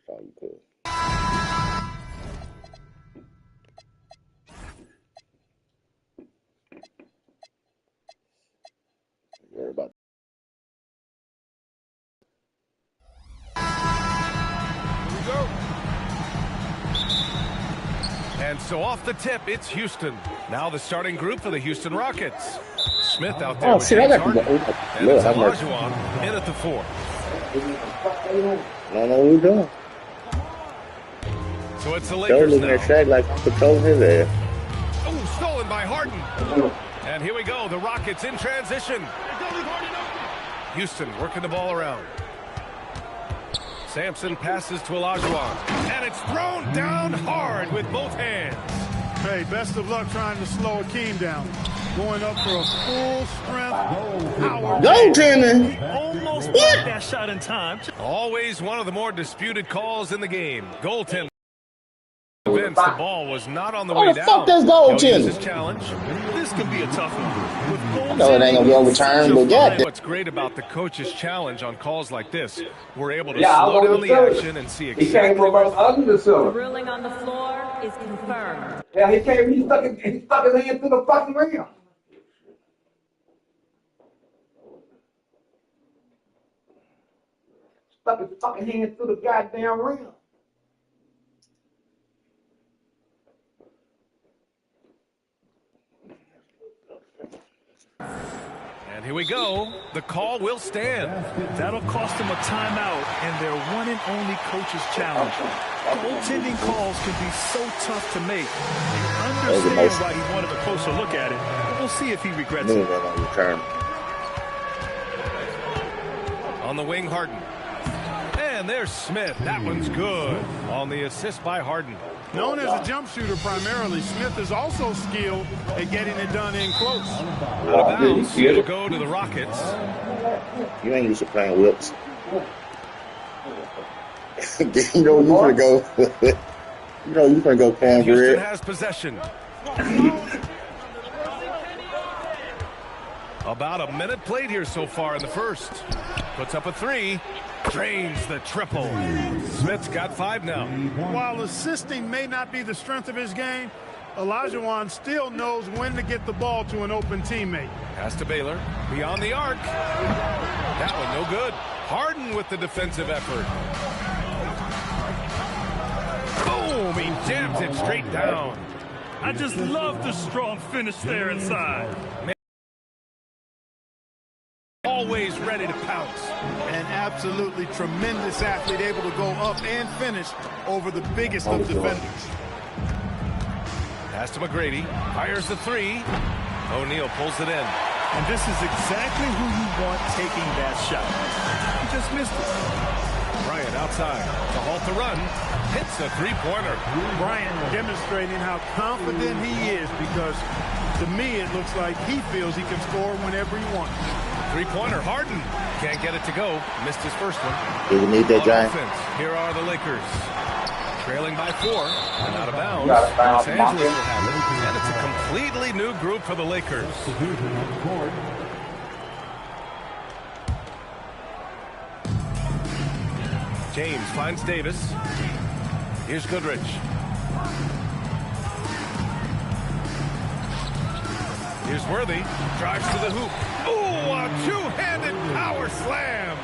thought you could. Worry about. Here we go. And so off the tip, it's Houston. Now the starting group for the Houston Rockets. Smith out there with James Harden. And it's Olajuwon in at the 4. I don't know what we're doing. So it's the Joe Lakers looking now. at Shaq like controlling his ass. Oh, stolen by Harden. And here we go, the Rockets in transition. Houston working the ball around. Sampson passes to Olajuwon. And it's thrown down hard with both hands. Hey, best of luck trying to slow Akeem down. Going up for a full-strength power. Go, Timmy! Almost blocked that shot in time. Always one of the more disputed calls in the game. Goaltender. Vince, the ball was not on the way down. Fuck this He'll use goaltender. his challenge. This can be a tough one. With I know it ain't gonna be overturned, but goddamn. What's great about the coach's challenge on calls like this, we're able to slow down the action and see exactly The ruling on the floor is confirmed. Yeah, he stuck his hand through the fucking rim. Stuck his fucking hand through the goddamn rim. And here we go. The call will stand. That'll cost them a timeout and their one and only coach's challenge. Goaltending calls can be so tough to make. I understand why he wanted a closer look at it. But we'll see if he regrets it. On the wing, Harden. And there's Smith. That one's good. On the assist by Harden. Known as a jump shooter primarily, Smith is also skilled at getting it done in close. Out of bounds. It'll go to the Rockets. You ain't used to playing whips. You know you finna go. You know you finna go Houston cornbread. has possession. About a minute played here so far in the first. Puts up a 3. Drains the triple. Smith's got 5 now. While assisting may not be the strength of his game, Olajuwon still knows when to get the ball to an open teammate. Pass to Baylor. Beyond the arc. That one no good. Harden with the defensive effort. Boom! He jams it straight down. I just love the strong finish there inside. Always ready to pounce. An absolutely tremendous athlete, able to go up and finish over the biggest of defenders. Pass to McGrady. Fires the 3. O'Neal pulls it in. And this is exactly who you want taking that shot. He just missed it. Bryant outside to halt the run. Hits a 3-pointer. Bryant demonstrating how confident he is, because to me it looks like he feels he can score whenever he wants. 3-pointer. Harden can't get it to go. Missed his first one. Do we need that, On Giant? offense, here are the Lakers. Trailing by 4 and out of bounds. Los Angeles will have it. And it's a completely new group for the Lakers. James finds Davis. Here's Goodrich. Here's Worthy. Drives to the hoop. Ooh, a two-handed power slam.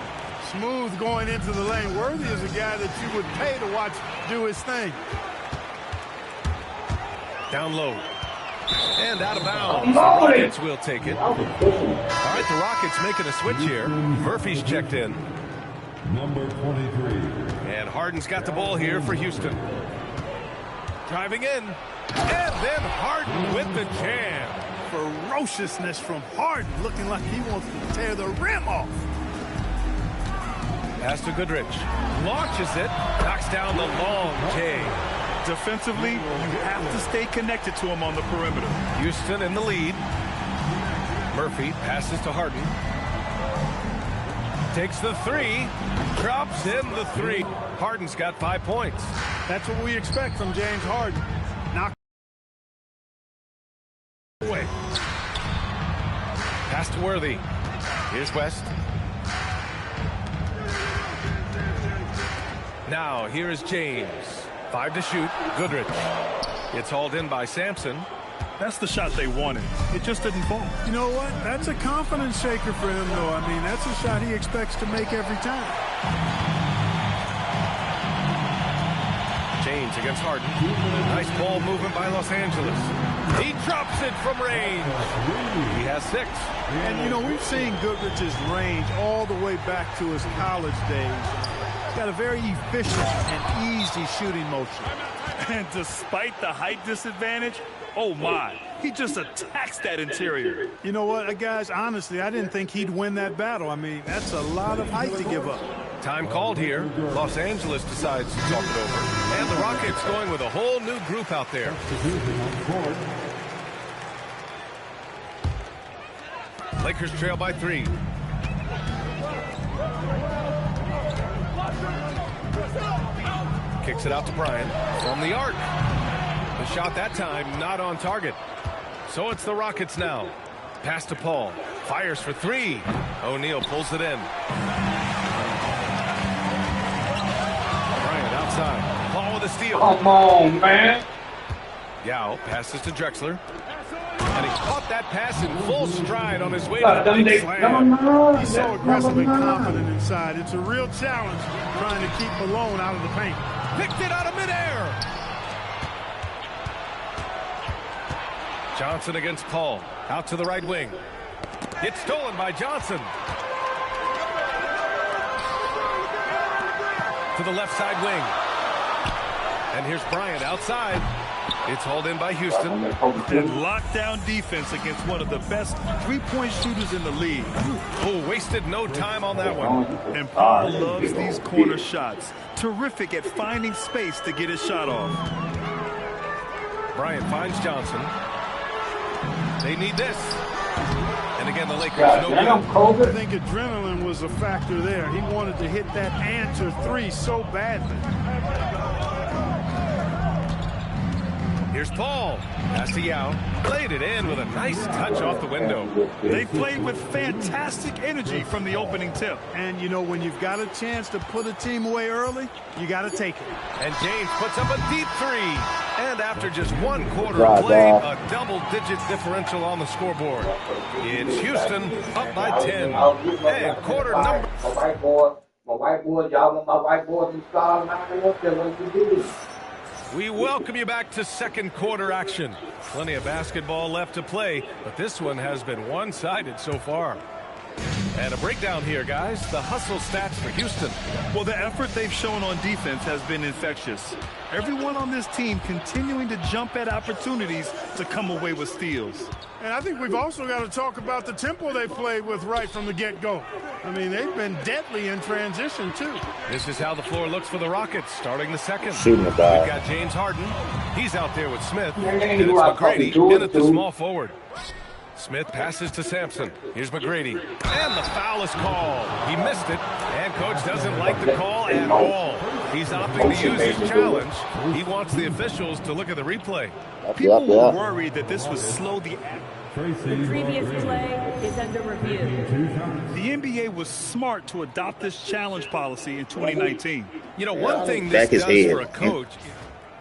Smooth going into the lane. Worthy is a guy that you would pay to watch do his thing. Down low. And out of bounds. The Rockets will take it. All right, the Rockets making a switch here. Murphy's checked in. Number 23. And Harden's got the ball here for Houston. Driving in. And then Harden with the jam. Ferociousness from Harden, looking like he wants to tear the rim off. Pass to Goodrich. Launches it. Knocks down the long J. Defensively, you have to stay connected to him on the perimeter. Houston in the lead. Murphy passes to Harden. Takes the 3. Drops in the 3. Harden's got 5 points. That's what we expect from James Harden. Knock away. Pass to Worthy. Here's West. Now, here is James. 5 to shoot. Goodrich. It's hauled in by Sampson. That's the shot they wanted. It just didn't fall. You know what? That's a confidence shaker for him, though. I mean, that's a shot he expects to make every time. James against Harden. Nice ball movement by Los Angeles. He drops it from range. He has 6. And, you know, we've seen Goodrich's range all the way back to his college days. He's got a very efficient and easy shooting motion. And despite the height disadvantage, oh my, he just attacks that interior. You know what, guys, honestly, I didn't think he'd win that battle. I mean, that's a lot of height to give up. Time called here. Los Angeles decides to talk it over. And the Rockets going with a whole new group out there. Lakers trail by 3. Kicks it out to Bryant from the arc. The shot that time not on target. So it's the Rockets now. Pass to Paul. Fires for 3. O'Neal pulls it in. Bryant outside. Paul with a steal. Come on, man. Yao passes to Drexler. And he caught that pass in full stride on his way to the big slam. He's so aggressive and confident inside. It's a real challenge trying to keep Malone out of the paint. Picked it out of midair. Johnson against Paul. Out to the right wing. It's stolen by Johnson. To the left side wing. And here's Bryant outside. It's hauled in by Houston. Lockdown defense against one of the best three-point shooters in the league. Oh, wasted no time on that one. And Paul loves these corner shots. Terrific at finding space to get his shot off. Bryant finds Johnson. They need this. And again, the Lakers no good. I think adrenaline was a factor there. He wanted to hit that answer 3 so badly. Here's Paul. Pass to Yao. Played it in with a nice touch off the window. They played with fantastic energy from the opening tip. And, you know, when you've got a chance to put a team away early, you got to take it. And James puts up a deep 3. And after just 1 quarter of play, a double-digit differential on the scoreboard. It's Houston up by 10. And quarter number... My whiteboard, y'all want my whiteboard installed? I don't want that one to do. We welcome you back to second quarter action. Plenty of basketball left to play, but this one has been one-sided so far. And a breakdown here, guys. The hustle stats for Houston. Well, the effort they've shown on defense has been infectious. Everyone on this team continuing to jump at opportunities to come away with steals. And I think we've also got to talk about the tempo they played with right from the get-go. I mean, they've been deadly in transition, too. This is how the floor looks for the Rockets starting the second. Shooting We've got James Harden. He's out there with Smith. And it's McGrady in at the small forward. Smith passes to Sampson. Here's McGrady. And the foul is called. He missed it. And coach doesn't like the call at all. He's opting to use his challenge. He wants the officials to look at the replay. People were worried that this would slow the... The previous play is under review. The NBA was smart to adopt this challenge policy in 2019. You know, one thing this does for a coach...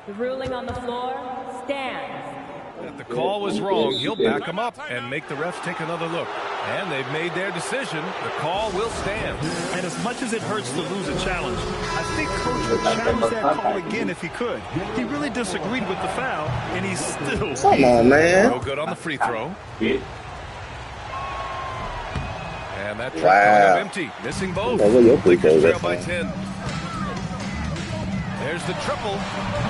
The ruling on the floor stands. If the call was wrong, he'll back him up and make the refs take another look. And they've made their decision. The call will stand. And as much as it hurts to lose a challenge, I think Coach would challenge that call again if he could. He really disagreed with the foul, and he's still... Come on, man. No good on the free throw. And that trip coming up empty. Missing both. Lakers trail by 10. There's the triple.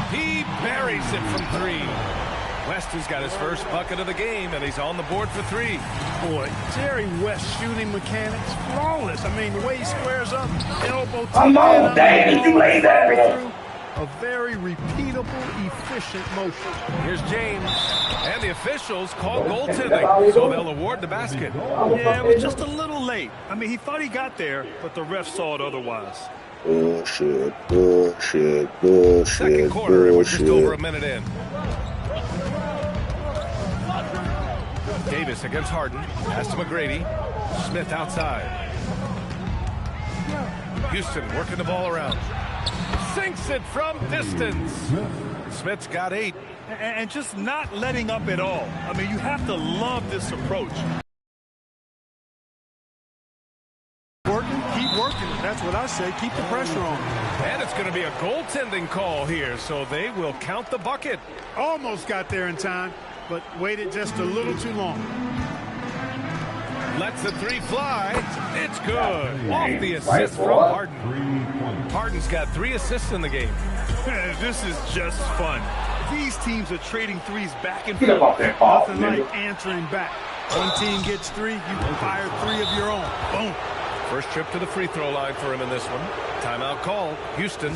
He buries it from 3. West has got his first bucket of the game, and he's on the board for 3. Boy, Jerry West shooting mechanics, flawless. I mean, the way he squares up, elbow to Come on, Dave, you lay that. A very repeatable, efficient motion. Here's James. And the officials call goaltending, so they'll award the basket. Yeah, it was just a little late. I mean, he thought he got there, but the ref saw it otherwise. Bullshit. Second quarter, and we're just over a minute in. Davis against Harden. Pass to McGrady. Smith outside. Houston working the ball around. sinks it from distance. Smith's got 8. And just not letting up at all. I mean, you have to love this approach. Keep working. That's what I say. Keep the pressure on. And it's going to be a goaltending call here, so they will count the bucket. Almost got there in time, but waited just a little too long. Lets the 3 fly. It's good. Off the assist from Harden. Harden's got 3 assists in the game. This is just fun. These teams are trading threes back and Get up off that ball. Nothing like answering back. One team gets 3, you can fire 3 of your own. Boom. First trip to the free throw line for him in this one. Timeout call. Houston.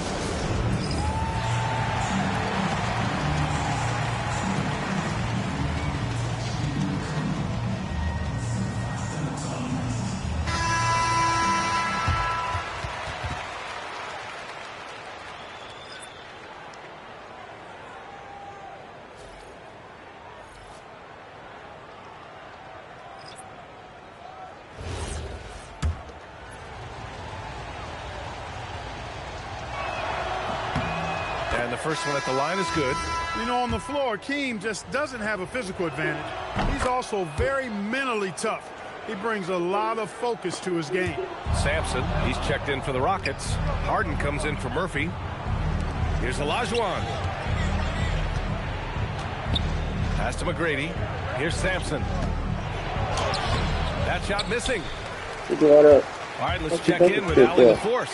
And the first one at the line is good. You know, on the floor, Keem just doesn't have a physical advantage. He's also very mentally tough. He brings a lot of focus to his game. Sampson, he's checked in for the Rockets. Harden comes in for Murphy. Here's Olajuwon. Pass to McGrady. Here's Sampson. That shot missing. All right, let's check in with Allie LaForce.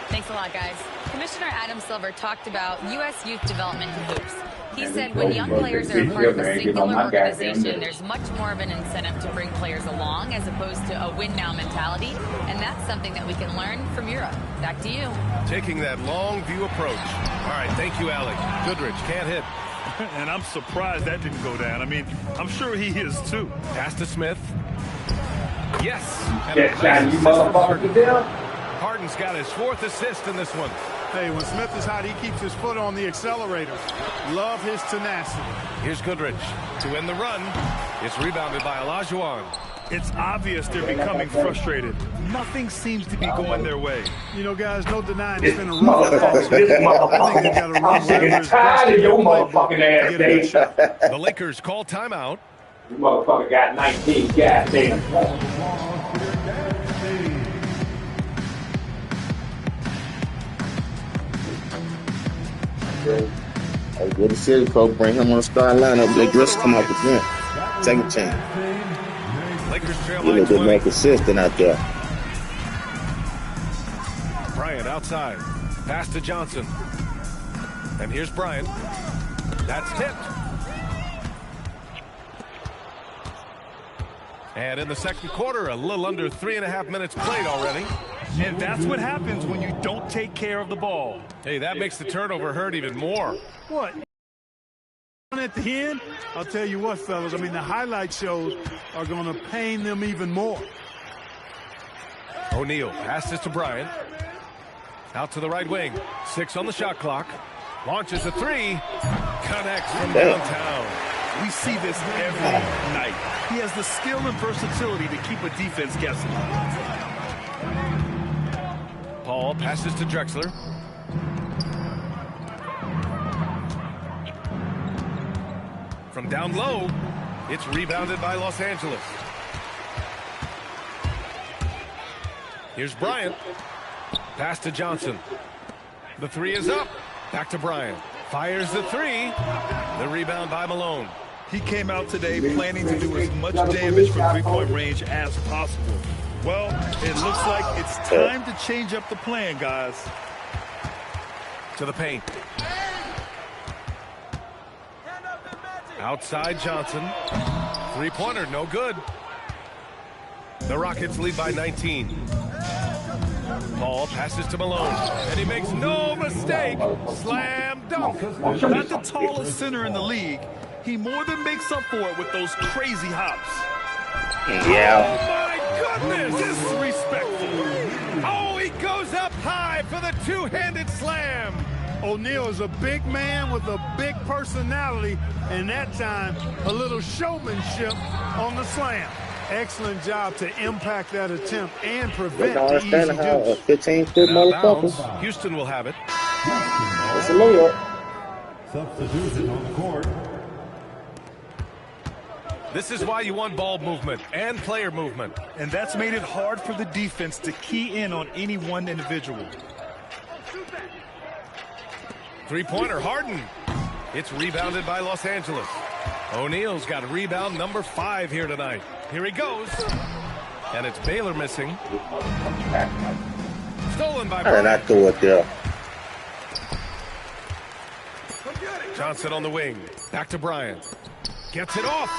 Thanks a lot, guys. Commissioner Adam Silver talked about U.S. youth development in hoops. He said when young players are a part of a singular organization, there's much more of an incentive to bring players along as opposed to a win-now mentality, and that's something that we can learn from Europe. Back to you. Taking that long view approach. All right, thank you, Allie. Goodrich can't hit. And I'm surprised that didn't go down. I mean, I'm sure he is too. Pass to Smith. Yes. And Get shot, you motherfucker, to them. Harden's got his 4th assist in this one. Hey, when Smith is hot, he keeps his foot on the accelerator. Love his tenacity. Here's Goodrich to win the run. It's rebounded by Olajuwon. It's obvious they're becoming frustrated. Nothing seems to be going their way. You know, guys, no denying This it's been a rough patch. motherfucker, this I think motherfucker. they got to I'm run sick and whatever's tired of your motherfucking to ass, get a good shot. The Lakers call timeout. You motherfucker got 19, goddamn. Hey, good to see the coach. Bring him on the starting lineup. Let Griffin come off the bench. Take a chance. Lakers trail Be a by little bit 20. more consistent out there. Bryant outside. Pass to Johnson. And here's Bryant. That's tipped. And in the second quarter, a little under 3.5 minutes played already. And that's what happens when you don't take care of the ball. Hey, that makes the turnover hurt even more. What? At the end, I'll tell you what, fellas, I mean, the highlight shows are going to pain them even more. O'Neal passes to Bryant. Out to the right wing. 6 on the shot clock. Launches a 3. Connects from downtown. We see this every night. He has the skill and versatility to keep a defense guessing. Paul passes to Drexler. From down low, it's rebounded by Los Angeles. Here's Bryant. Pass to Johnson. The 3 is up. Back to Bryant. Fires the 3. The rebound by Malone. He came out today planning to do as much damage from three-point range as possible. Well, it looks like it's time to change up the plan, guys. To the paint. Outside Johnson. Three-pointer, no good. The Rockets lead by 19. Paul passes to Malone, and he makes no mistake. Slam dunk. Not the tallest center in the league. He more than makes up for it with those crazy hops. Yeah. Oh, my goodness. Disrespectful. Oh, he goes up high for the two-handed slam. O'Neal is a big man with a big personality, and that time, a little showmanship on the slam. Excellent job to impact that attempt and prevent the easy How a deuce. 15-foot Out of motherfucker. bounds. Houston will have it. That's a layup. Substitution on the court. This is why you want ball movement and player movement. And that's made it hard for the defense to key in on any one individual. Three-pointer, Harden. It's rebounded by Los Angeles. O'Neal's got rebound number 5 here tonight. Here he goes. And it's Baylor missing. Stolen by Bryant. I throw it there. Johnson on the wing. Back to Bryant. Gets it off.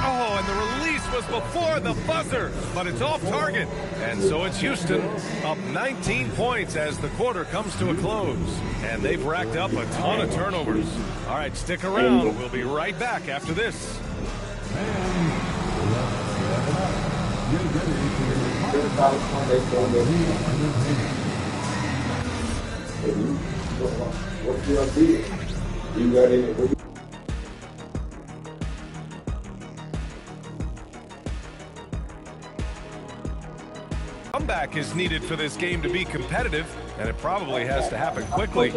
Oh, and the release was before the buzzer, but it's off target. And so it's Houston up 19 points as the quarter comes to a close. And they've racked up a ton of turnovers. All right, stick around. We'll be right back after this. Comeback is needed for this game to be competitive, and it probably has to happen quickly.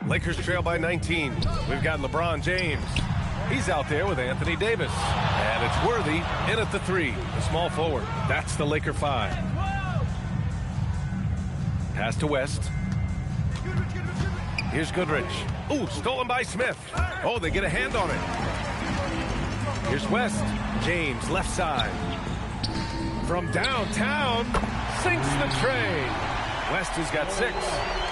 Lakers trail by 19. We've got LeBron James. He's out there with Anthony Davis. And it's Worthy in at the 3, the small forward. That's the Laker 5. Pass to West. Here's Goodrich. Ooh, stolen by Smith. Oh, they get a hand on it. Here's West. James, left side. From downtown, sinks the tray. West has got 6.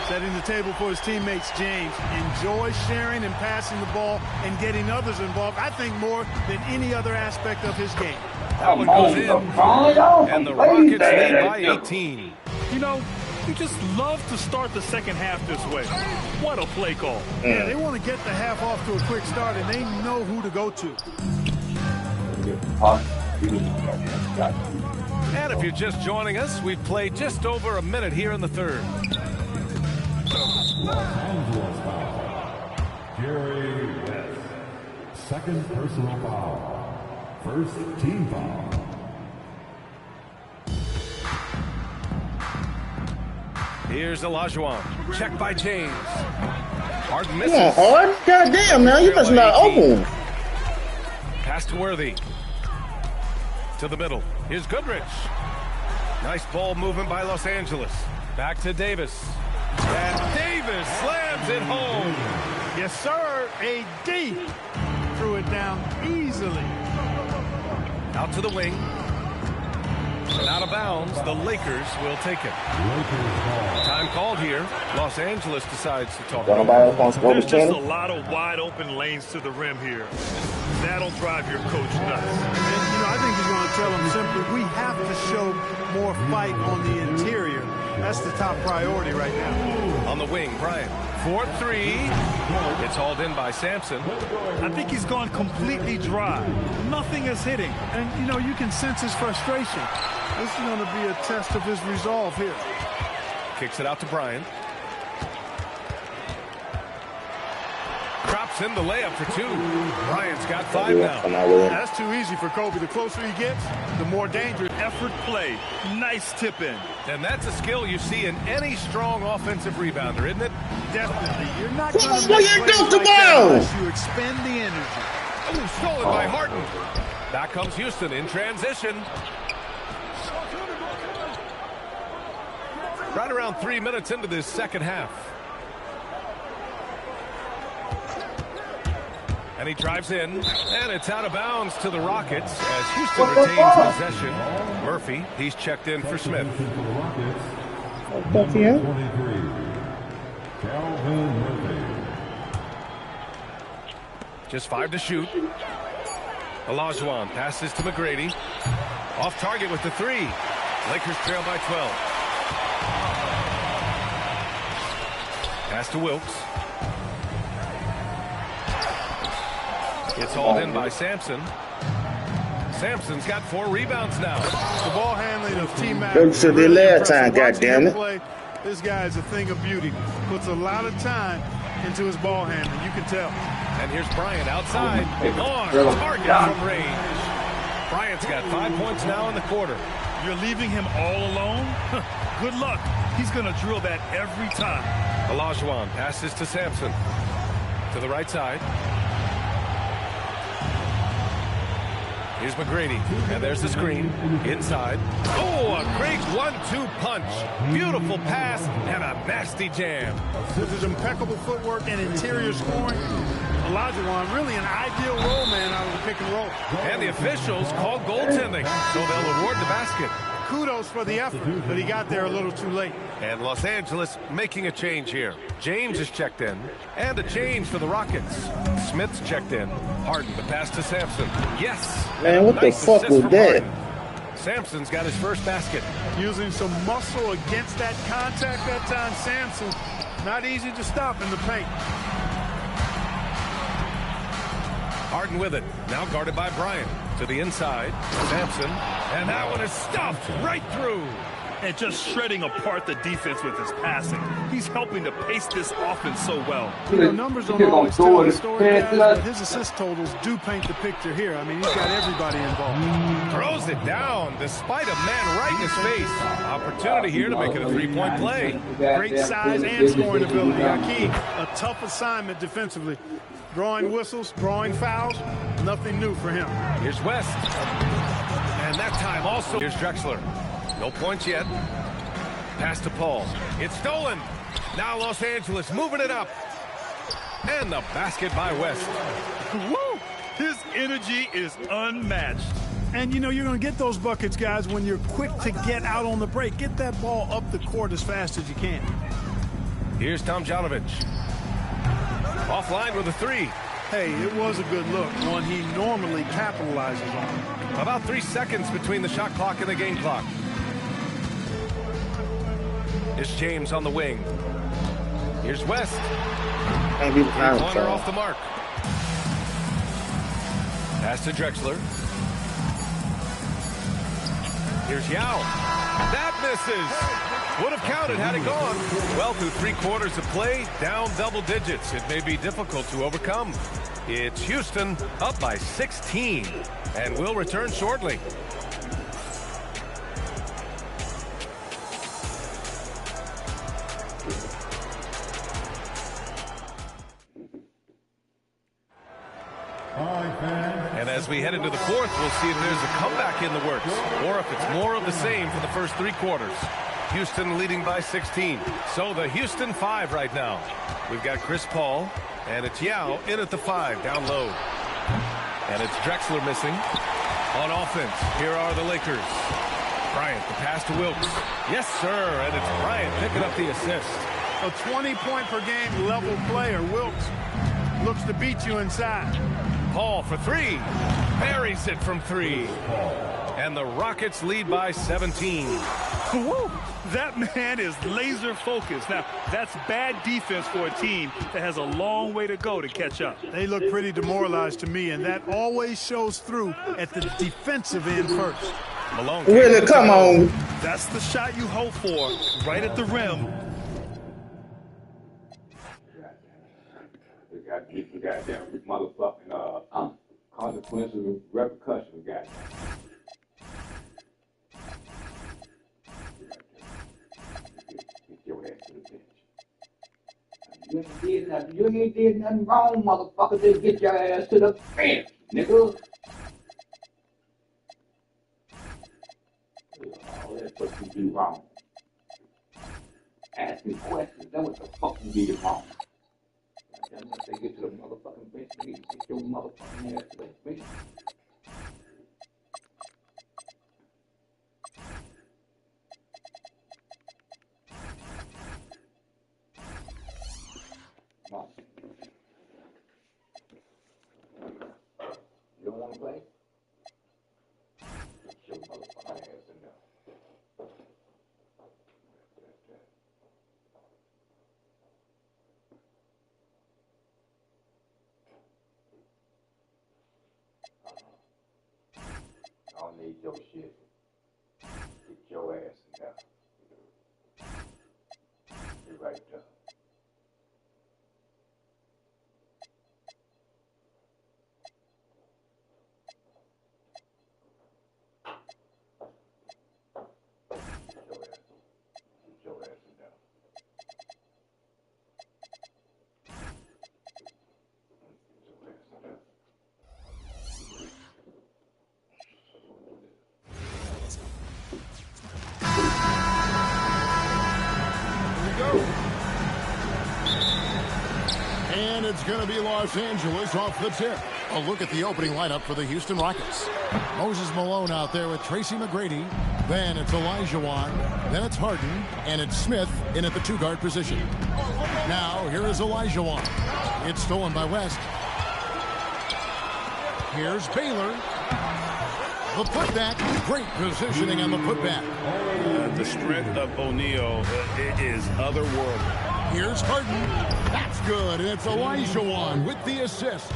Setting the table for his teammates, James. Enjoys sharing and passing the ball and getting others involved, I think, more than any other aspect of his game. That one goes in. And the Rockets lead by 18. You know, you just love to start the second half this way. What a play call. Yeah, they want to get the half off to a quick start, and they know who to go to. And if you're just joining us, we've played just over a minute here in the third. Los Angeles foul. Jerry West. Second personal foul. First team foul. Here's Olajuwon. Check by James. Harden misses. Come on, Harden. Goddamn, now you must not open. Pass to Worthy. To the middle. Here's Goodrich. Nice ball movement by Los Angeles. Back to Davis. And Davis slams it home. Yes, sir. AD threw it down easily. Out to the wing. And out of bounds, the Lakers will take it. Time called here. Los Angeles decides to talk. There's just a lot of wide open lanes to the rim here. That'll drive your coach nuts. And, you know, I think he's going to tell them simply, we have to show more fight on the interior. That's the top priority right now. On the wing, Bryant. 4-3. It's hauled in by Sampson. I think he's gone completely dry. Nothing is hitting. And, you know, you can sense his frustration. This is going to be a test of his resolve here. Kicks it out to Bryant. Drops in the layup for 2. Bryant's got 5 now. That's too easy for Kobe. The closer he gets, the more dangerous. Effort play. Nice tip in. And that's a skill you see in any strong offensive rebounder, isn't it? Definitely. You're not going to make plays like that unless you expend the energy. Ooh, stolen by Harden. Back comes Houston in transition. Right around 3 minutes into this second half. And he drives in, and it's out of bounds to the Rockets as Houston retains possession. Murphy, he's checked in for Smith. Calvin Murphy. Just 5 to shoot. Olajuwon passes to McGrady. Off target with the 3. Lakers trail by 12. Pass to Wilkes. It's hauled in by Sampson. Sampson's got 4 rebounds now. The ball handling of T-Mac. This is the last time, goddammit. This guy is a thing of beauty. Puts a lot of time into his ball handling. You can tell. And here's Bryant outside. On target from range. Bryant's got 5 points now in the quarter. You're leaving him all alone? Good luck. He's going to drill that every time. Olajuwon passes to Sampson. To the right side. Here's McGrady, and there's the screen. Inside. Oh, a great 1-2 punch. Beautiful pass and a nasty jam. With his impeccable footwork and interior scoring, Olajuwon really an ideal role man out of the pick and roll. And the officials call goaltending, so they'll reward the basket. Kudos for the effort, but he got there a little too late. And Los Angeles making a change here. James is checked in. And a change for the Rockets. Smith's checked in. Harden, the pass to Sampson. Yes! Man, what the fuck was that? Sampson's got his first basket. Using some muscle against that contact that time, Sampson. Not easy to stop in the paint. Harden with it. Now guarded by Bryant. To the inside. Sampson. And that one is stuffed right through. And just shredding apart the defense with his passing. He's helping to pace this offense so well. You know, numbers don't always tell the story, guys, but his assist totals do paint the picture here. I mean, he's got everybody involved. Throws it down despite a man right in his face. Opportunity here to make it a three-point play. Great size and scoring ability. Hakeem, a tough assignment defensively. Drawing whistles, drawing fouls, nothing new for him. Here's West. And that time also. Here's Drexler. No points yet. Pass to Paul. It's stolen. Now Los Angeles moving it up. And the basket by West. Woo! His energy is unmatched. And, you know, you're going to get those buckets, guys, when you're quick to get out on the break. Get that ball up the court as fast as you can. Here's Tomjanovich. Offline with a three. Hey, it was a good look, one he normally capitalizes on. About 3 seconds between the shot clock and the game clock. Here's James on the wing. Here's West. Corner off the mark. Pass to Drexler. Here's Yao. That misses. Would have counted had it gone. Well, through 3 quarters of play, down double digits. It may be difficult to overcome. It's Houston up by 16. And we'll return shortly. And as we head into the fourth, we'll see if there's a comeback in the works or if it's more of the same for the first 3 quarters. Houston leading by 16. So the Houston 5 right now. We've got Chris Paul, and it's Yao in at the 5, down low. And it's Drexler missing. On offense, here are the Lakers. Bryant, the pass to Wilkes. Yes, sir, and it's Bryant picking up the assist. A 20-point-per-game level player, Wilkes, looks to beat you inside. Paul for 3. Buries it from 3. And the Rockets lead by 17. Woo! That man is laser focused. Now, that's bad defense for a team that has a long way to go to catch up. They look pretty demoralized to me, and that always shows through at the defensive end first. Malone. Really, come on. That's the shot you hope for, right at the rim. We got them motherfucking consequences and repercussions, guys. Get your ass to the bench. You ain't did nothing wrong, motherfucker. Just get your ass to the bench, nigga. Oh, that's what you do wrong. Asking questions. That's what the fuck you did wrong. Once they get to the motherfucking bench, you need to get your motherfucking ass to the bench. Come on. You don't want to play? Get your motherfucking ass in there. I don't need your shit. Get your ass in there. You're right there. going to be Los Angeles off the tip. A look at the opening lineup for the Houston Rockets. Moses Malone out there with Tracy McGrady. Then it's Olajuwon. Then it's Harden. And it's Smith in at the two-guard position. Now, here is Olajuwon. It's stolen by West. Here's Baylor. The putback. Great positioning on the putback. The strength of O'Neal is otherworldly. Here's Harden. That's good. And it's Olajuwon with the assist.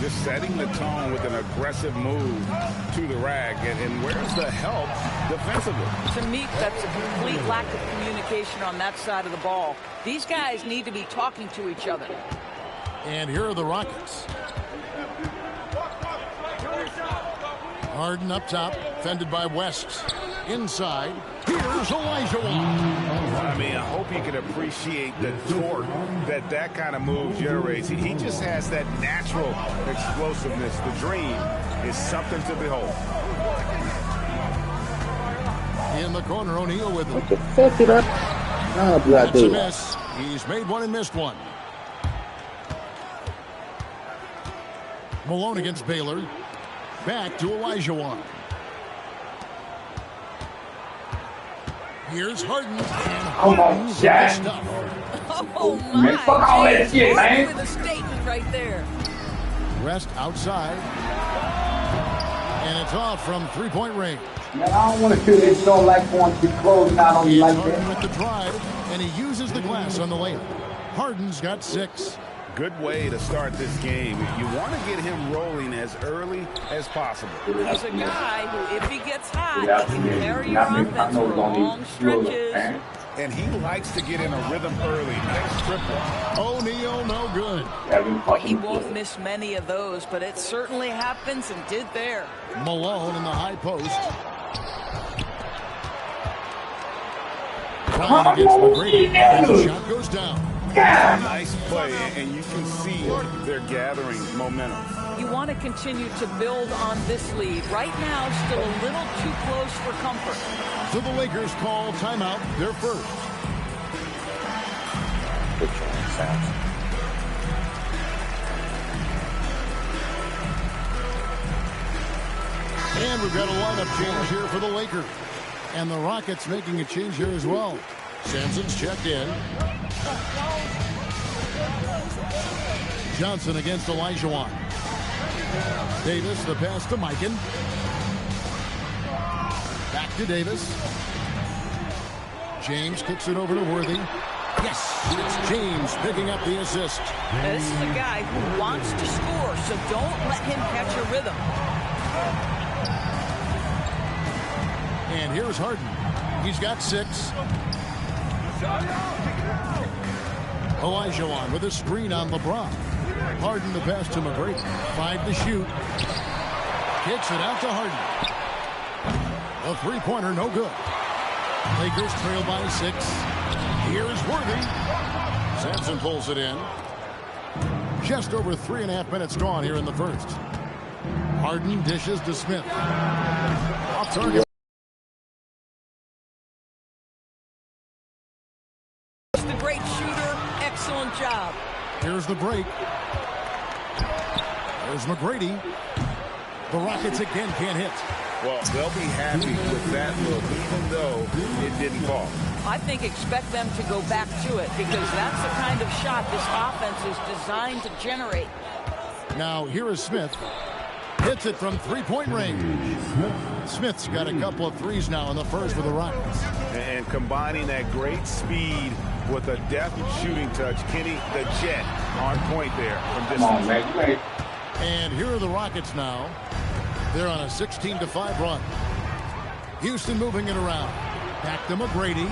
Just setting the tone with an aggressive move to the rack. And where's the help defensively? To me, that's a complete lack of communication on that side of the ball. These guys need to be talking to each other. And here are the Rockets. Harden up top, fended by West. Inside, here's Olajuwon. I mean, I hope he can appreciate the torque that kind of move generates. He just has that natural explosiveness. The dream is something to behold. In the corner, O'Neal with What the fuck did I? That's a miss. He's made one and missed one. Malone against Baylor. Back to Olajuwon. Here's Harden. And Harden's stuff. Oh, my. Fuck all that shit, man. With a statement right there. West outside. And it's off from three-point range. Man, I don't want to shoot it. Don't like want to be closing out on you like Harden that. with the drive, and he uses the glass on the layup. Harden's got 6. Good way to start this game. You want to get him rolling as early as possible. He's a guy who, if he gets hot, he can carry your offense for long stretches. And he likes to get in a rhythm early. Nice triple. O'Neal, no good. He won't miss many of those, but it certainly happens and did there. Malone in the high post. Trying against McGrady. And the shot goes down. Nice play, and you can see they're gathering momentum. You want to continue to build on this lead. Right now, still a little too close for comfort. So the Lakers call timeout, their first. And we've got a lineup change here for the Lakers. And the Rockets making a change here as well. Sampson's checked in. Johnson against Olajuwon. Davis, the pass to Mikan. Back to Davis. James kicks it over to Worthy. Yes, it's James picking up the assist. Now, this is a guy who wants to score, so don't let him catch a rhythm. And here's Harden. He's got 6. Olajuwon with a screen on LeBron. Harden the pass to McGrady. 5 to shoot. Kicks it out to Harden. A three-pointer, no good. Lakers trail by 6. Here's Worthy. Sampson pulls it in. Just over 3.5 minutes gone here in the first. Harden dishes to Smith. Off target. The great shooter, excellent job. Here's the break. There's McGrady. The Rockets again can't hit. Well, they'll be happy with that look, even though it didn't fall. I think expect them to go back to it because that's the kind of shot this offense is designed to generate. Now, here is Smith. Hits it from three-point range. Smith's got a couple of threes now in the first for the Rockets. And combining that great speed with a deft shooting touch, Kenny, the Jet on point there from distance. Come on, man. And here are the Rockets now. They're on a 16-5 run. Houston moving it around. Back to McGrady.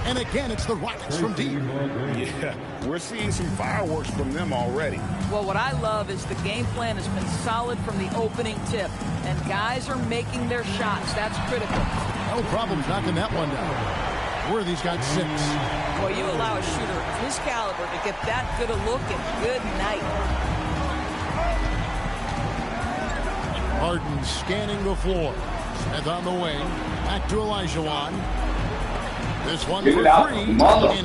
And again, it's the Rockets from deep. Yeah, we're seeing some fireworks from them already. Well, what I love is the game plan has been solid from the opening tip. And guys are making their shots. That's critical. No problems knocking that one down. Worthy's got 6. Well, you allow a shooter of his caliber to get that good a look and good night. Harden scanning the floor. Smith on the wing. Back to Olajuwon. This one Get for it out, three. And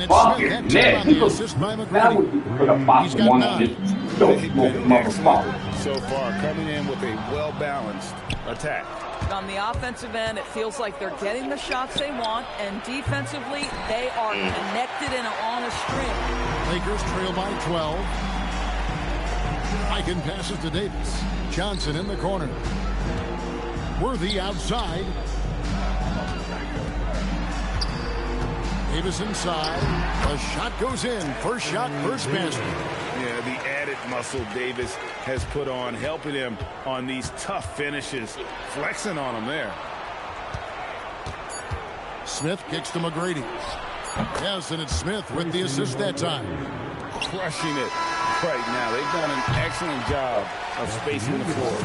it's Smith. That time on the assist by McGrady. He's got 9. They've been excellent so far, coming in with a well-balanced attack. On the offensive end, it feels like they're getting the shots they want, and defensively, they are connected and on a string. Lakers trail by 12. Eichen passes to Davis. Johnson in the corner. Worthy outside. Davis inside. The shot goes in. First shot, first basket. Yeah, the added muscle Davis has put on, helping him on these tough finishes, flexing on him there. Smith kicks to McGrady. Yes, and it's Smith with the assist that time. Crushing it right now. They've done an excellent job of spacing the floor.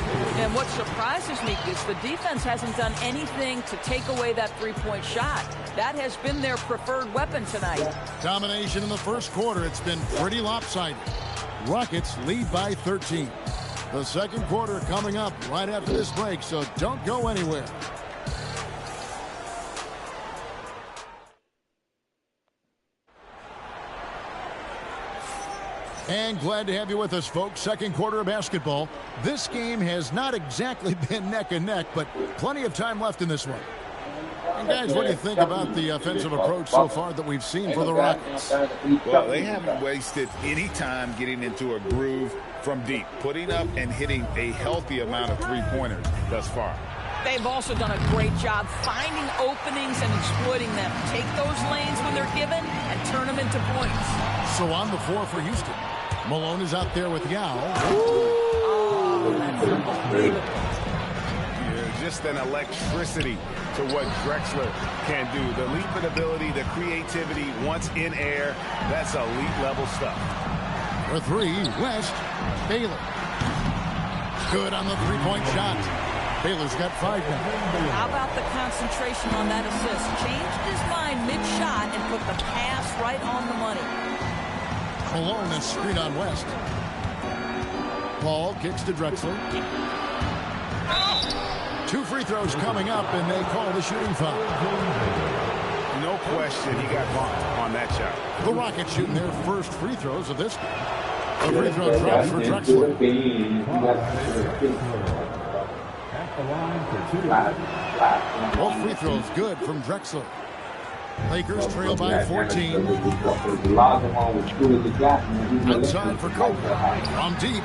And what surprises me is the defense hasn't done anything to take away that three-point shot. That has been their preferred weapon tonight. Domination in the first quarter. It's been pretty lopsided. Rockets lead by 13. The second quarter coming up right after this break, so don't go anywhere. And glad to have you with us, folks. Second quarter of basketball. This game has not exactly been neck and neck, but plenty of time left in this one. And guys, what do you think about the offensive approach so far that we've seen for the Rockets? Well, they haven't wasted any time getting into a groove from deep, putting up and hitting a healthy amount of three-pointers thus far. They've also done a great job finding openings and exploiting them. Take those lanes when they're given and turn them into points. So on the floor for Houston, Malone is out there with Yao. Oh, that's unbelievable. Yeah, just an electricity to what Drexler can do. The leaping ability, the creativity, once in air, that's elite level stuff. For three, West, Baylor. Good on the three-point shot. Baylor's got 5 now. How about the concentration on that assist? Changed his mind mid-shot and put the pass right on the money. Malone and screen on West. Paul kicks to Drexler. 2 free throws coming up, and they call the shooting foul. No question he got bumped on that shot. The Rockets shooting their first free throws of this game. A free throw drops for Drexler. Both free throws good from Drexler. Lakers trail by 14. Outside for Kobe. From deep.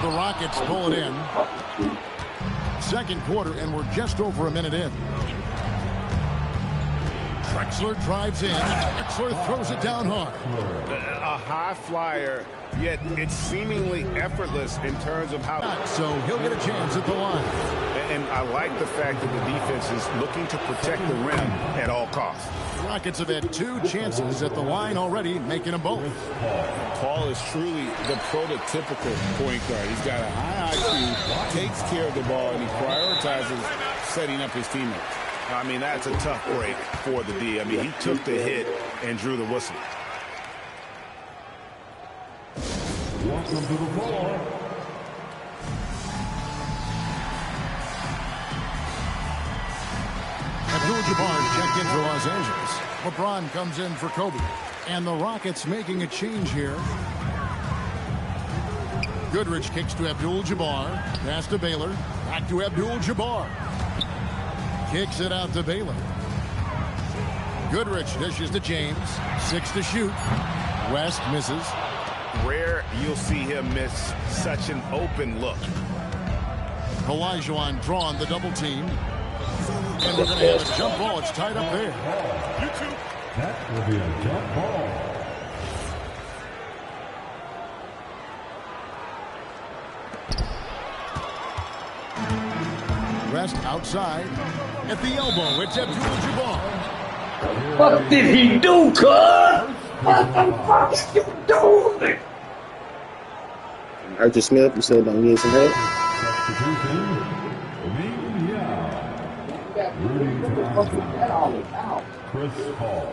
The Rockets pull it in. Second quarter, and we're just over a minute in. Drexler drives in. Drexler throws it down hard. A high flyer, yet it's seemingly effortless in terms of how... So he'll get a chance at the line. And I like the fact that the defense is looking to protect the rim at all costs. Rockets have had 2 chances at the line already, making them both. Paul is truly the prototypical point guard. He's got a high IQ, takes care of the ball, and he prioritizes setting up his teammates. I mean, that's a tough break for the D. I mean, he took the hit and drew the whistle. Welcome to the floor, Abdul-Jabbar checked in for Los Angeles. LeBron comes in for Kobe. And the Rockets making a change here. Goodrich kicks to Abdul-Jabbar. Pass to Baylor. Back to Abdul-Jabbar. Kicks it out to Baylor. Goodrich dishes to James. 6 to shoot. West misses. Rare you'll see him miss such an open look. Olajuwon drawn the double team. And we're going to have a jump ball. It's tied up there. that will be a jump ball. West outside. At the elbow, it's Abdul-Jabbar. What did he do, cuz? What the fuck is you doing? Archie Smith, you said don't need some help. Chris Paul.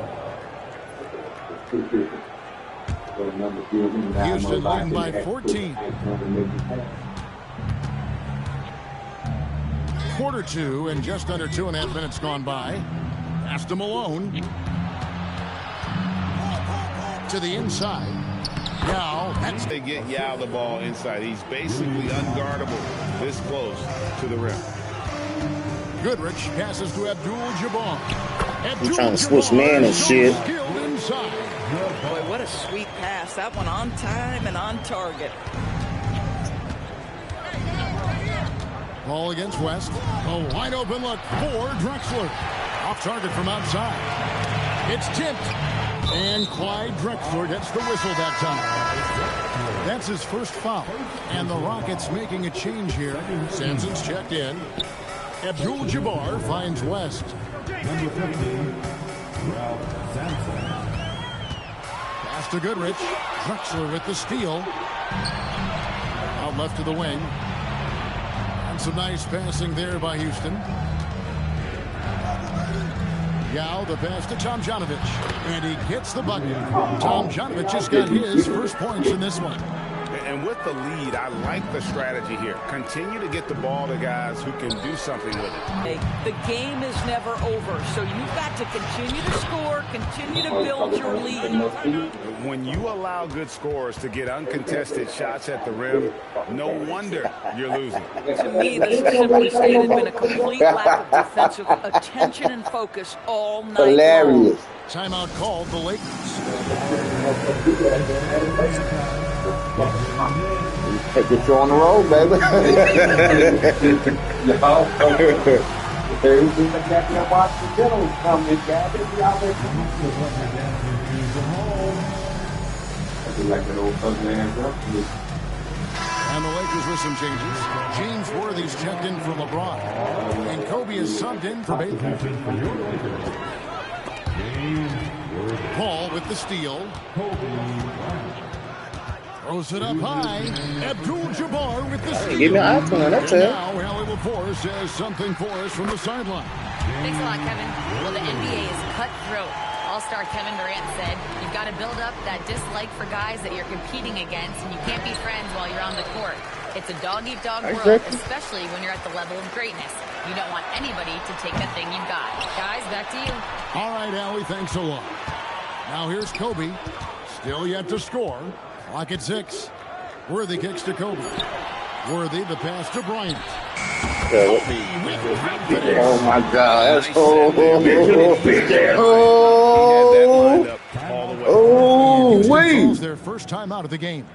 Houston leading by 14. Quarter 2 and just under 2.5 minutes gone by. Pass to Malone. To the inside. Yao. They get Yao the ball inside. He's basically unguardable this close to the rim. Goodrich passes to Abdul-Jabbar. I'm trying to switch man and shit. Boy, what a sweet pass. That one on time and on target. Ball against West. A wide open look for Drexler. Off target from outside. It's tipped. And Clyde Drexler gets the whistle that time. That's his first foul. And the Rockets making a change here. Sampson's checked in. Abdul-Jabbar finds West. Number 15, Ralph Sampson. Pass to Goodrich. Drexler with the steal. Out left to the wing. And some nice passing there by Houston. Yao, the pass to Tomjanovich. And he gets the bucket. Tomjanovich has got his first points in this one. And with the lead, I like the strategy here. Continue to get the ball to guys who can do something with it. Hey, the game is never over, so you've got to continue to score, continue to build your lead. When you allow good scorers to get uncontested shots at the rim, no wonder you're losing. To me, this has simply stated been a complete lack of defensive attention and focus all night Hilarious. long. Timeout called the Lakers. Get you on the road, And the Lakers with some changes. James Worthy's checked in for LeBron. And Kobe is subbed in for Baker. Paul with the steal. Throws it up high. Abdul-Jabbar with the steal. Give me an iPhone, that's it. Now Allie LaForce says something for us from the sideline. Thanks a lot, Kevin. Well, the NBA is cutthroat. All-star Kevin Durant said, you've got to build up that dislike for guys that you're competing against, and you can't be friends while you're on the court. It's a dog-eat-dog world, especially when you're at the level of greatness. You don't want anybody to take that thing you've got. Guys, back to you. All right, Allie, thanks a lot. Now here's Kobe. Still yet to score. Clock at 6. Worthy kicks to Kobe. Worthy, the pass to Bryant. Oh my God! That's wait! Their first time out of the game.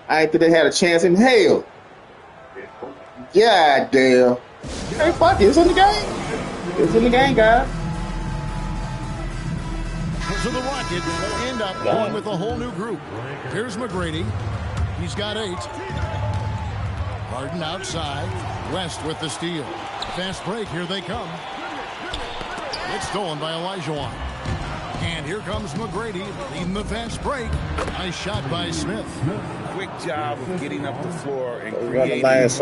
I think they had a chance in hell. God damn! Hey, fuck it! It's in the game. It's in the game, guys. So the Rockets end up going with a whole new group. Here's McGrady. He's got 8. Harden outside. West with the steal. Fast break. Here they come. It's stolen by Olajuwon. And here comes McGrady leading the fast break. Nice shot by Smith. Quick job of getting up the floor and creating offense.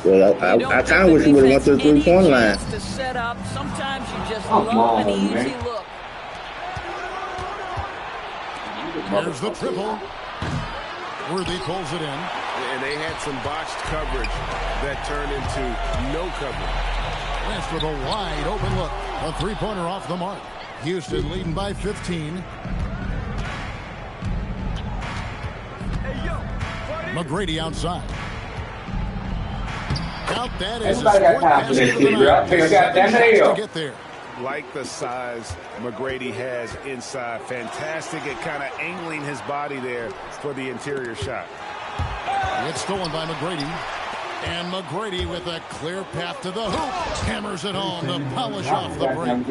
Well, I kind of wish he would have went to the three-point line. To set up, sometimes you just love an easy look. There's the triple. Worthy pulls it in. And they had some botched coverage that turned into no coverage. West with a wide open look. A three-pointer off the mark. Houston leading by 15. McGrady outside. Out that is his fourth pass of the night. To get there. Like the size McGrady has inside. Fantastic at kind of angling his body there for the interior shot. It's stolen by McGrady. And McGrady with a clear path to the hoop. Hammers it home to polish off the break.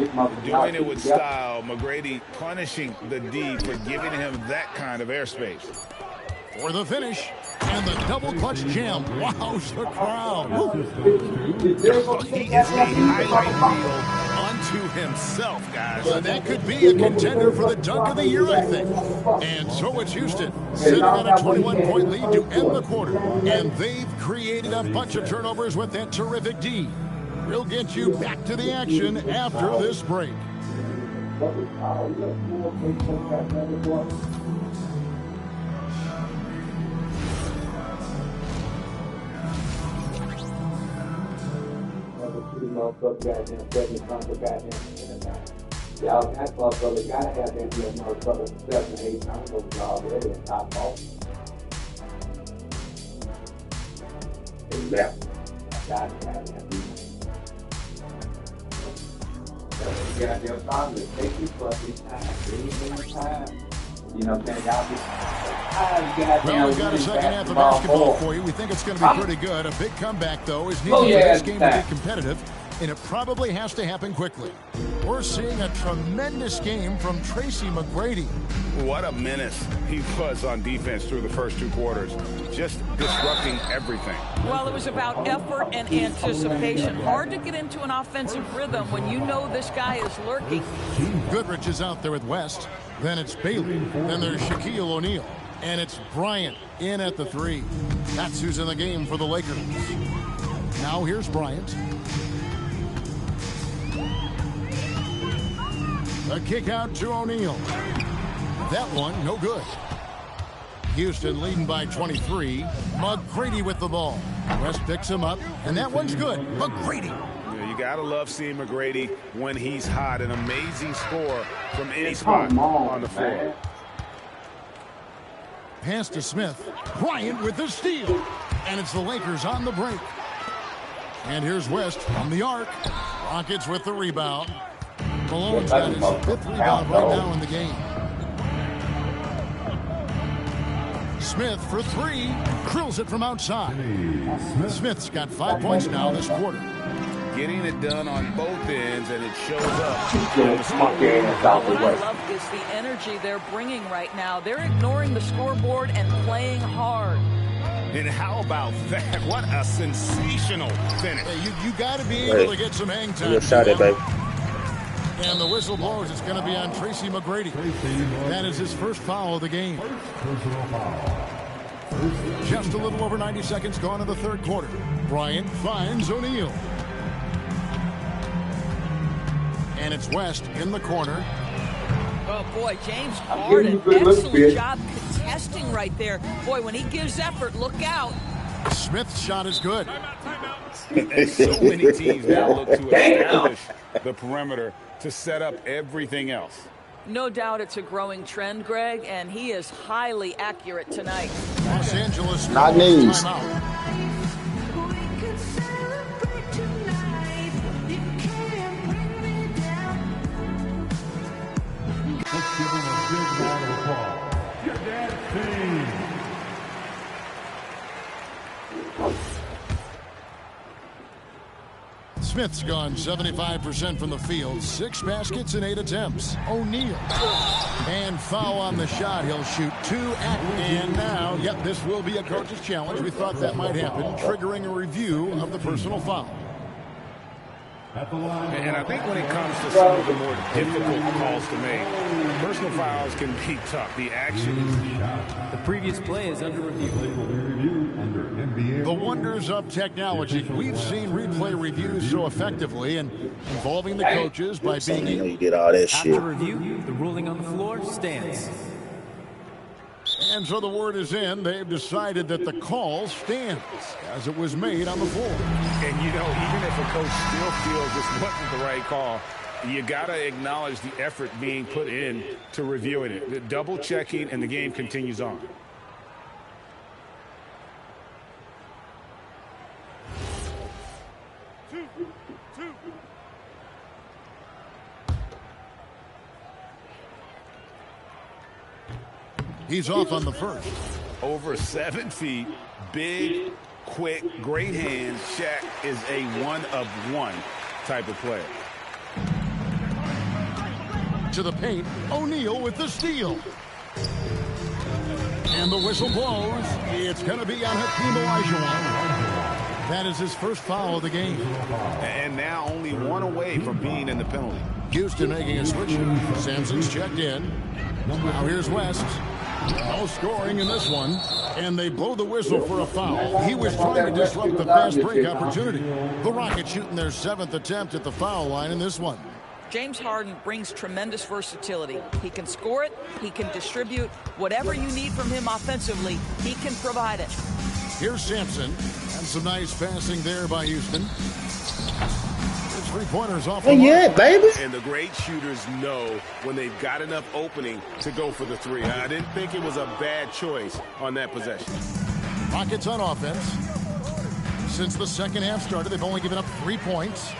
Doing it with style. McGrady punishing the D for giving him that kind of airspace. For the finish. And the double clutch jam. Wows the crowd. He is a highlight reel unto himself, guys. That could be a contender for the dunk of the year, I think. And so it's Houston sitting on a 21-point lead to end the quarter. And they've created a bunch of turnovers with that terrific D. We'll get you back to the action after this break. motherfucker goddamn 7 tons of goddamn. Y'all, that motherfucker gotta have that damn motherfucker 7, 8 turnovers already in top off. They left. Gotta have that. Goddamn problem is take you fucking time. You know what I'm saying? Well, we've got a second half of basketball for you. We think it's going to be pretty good. A big comeback, though, is needed for this game to be competitive, and it probably has to happen quickly. We're seeing a tremendous game from Tracy McGrady. What a menace he was on defense through the first 2 quarters. Just disrupting everything. Well, it was about effort and anticipation. Hard to get into an offensive rhythm when you know this guy is lurking. Goodrich is out there with West. Then it's Bailey. Then there's Shaquille O'Neal. And it's Bryant in at the 3. That's who's in the game for the Lakers. Now here's Bryant. A kick out to O'Neal. That one, no good. Houston leading by 23. McGrady with the ball. West picks him up, and that one's good. McGrady. Yeah, you gotta love seeing McGrady when he's hot. An amazing score from any spot on the floor. Pass to Smith. Bryant with the steal. And it's the Lakers on the break. And here's West from the arc. Rockets with the rebound. Malone's got his 5th rebound right now in the game. Smith for 3. Drills it from outside. Smith's got 5 points now this quarter. Getting it done on both ends, and it shows up. What I love is the energy they're bringing right now. They're ignoring the scoreboard and playing hard. And how about that? What a sensational finish. Hey, you got to be able to get some hang time. Good shot, baby. And the whistle blows. It's going to be on Tracy McGrady. That is his first foul of the game. Just a little over 90 seconds gone in the 3rd quarter. Bryant finds O'Neal. And it's West in the corner. Oh, boy, James Harden, excellent job contesting right there. Boy, when he gives effort, look out. Smith's shot is good. And so many teams now look to establish the perimeter to set up everything else. No doubt it's a growing trend, Greg, and he is highly accurate tonight. Los Angeles not knees. Let's give him a big round of applause. Your dad's team. Smith's gone 75% from the field. 6 baskets and 8 attempts. O'Neal. And foul on the shot. He'll shoot 2 and now, yep, this will be a coach's challenge. We thought that might happen, triggering a review of the personal foul. And I think when it comes to some of the more difficult calls to make, personal fouls can be tough. The action. The previous play is under review. The wonders of technology. We've seen replay reviews so effectively and involving the coaches by being able you did all that shit. After review, the ruling on the floor stands. And so the word is in. They've decided that the call stands as it was made on the floor. And, you know, even if a coach still feels this wasn't the right call, you got to acknowledge the effort being put in to reviewing it. The double checking, and the game continues on. He's off on the first. Over 7 feet, big, quick, great hands. Shaq is a one-of-one type of player. To the paint, O'Neal with the steal. And the whistle blows. It's going to be on Hakeem Olajuwon. That is his first foul of the game. And now only 1 away from being in the penalty. Houston making a switch. Sampson's checked in. Now here's West. No scoring in this one. And they blow the whistle for a foul. He was trying to disrupt the fast break opportunity. The Rockets shooting their 7th attempt at the foul line in this one. James Harden brings tremendous versatility. He can score it, he can distribute. Whatever you need from him offensively, he can provide it. Here's Sampson. And some nice passing there by Houston. His three-pointers off Where you at, baby? And the great shooters know when they've got enough opening to go for the three. I didn't think it was a bad choice on that possession. Rockets on offense. Since the second half started, they've only given up 3 points.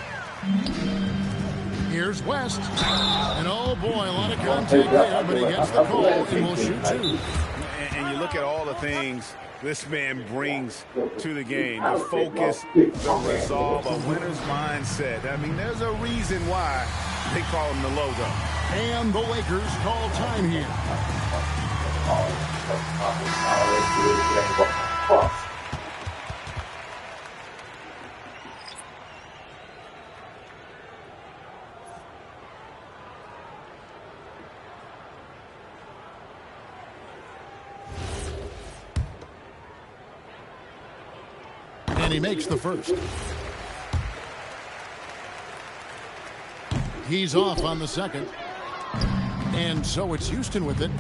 Here's West. And oh boy, a lot of contact there, but he gets the call and will shoot 2. And you look at all the things this man brings to the game. The focus, the resolve, a winner's mindset. I mean, there's a reason why they call him the logo. And the Lakers call time here. And he makes the first. He's off on the second. And so it's Houston with it.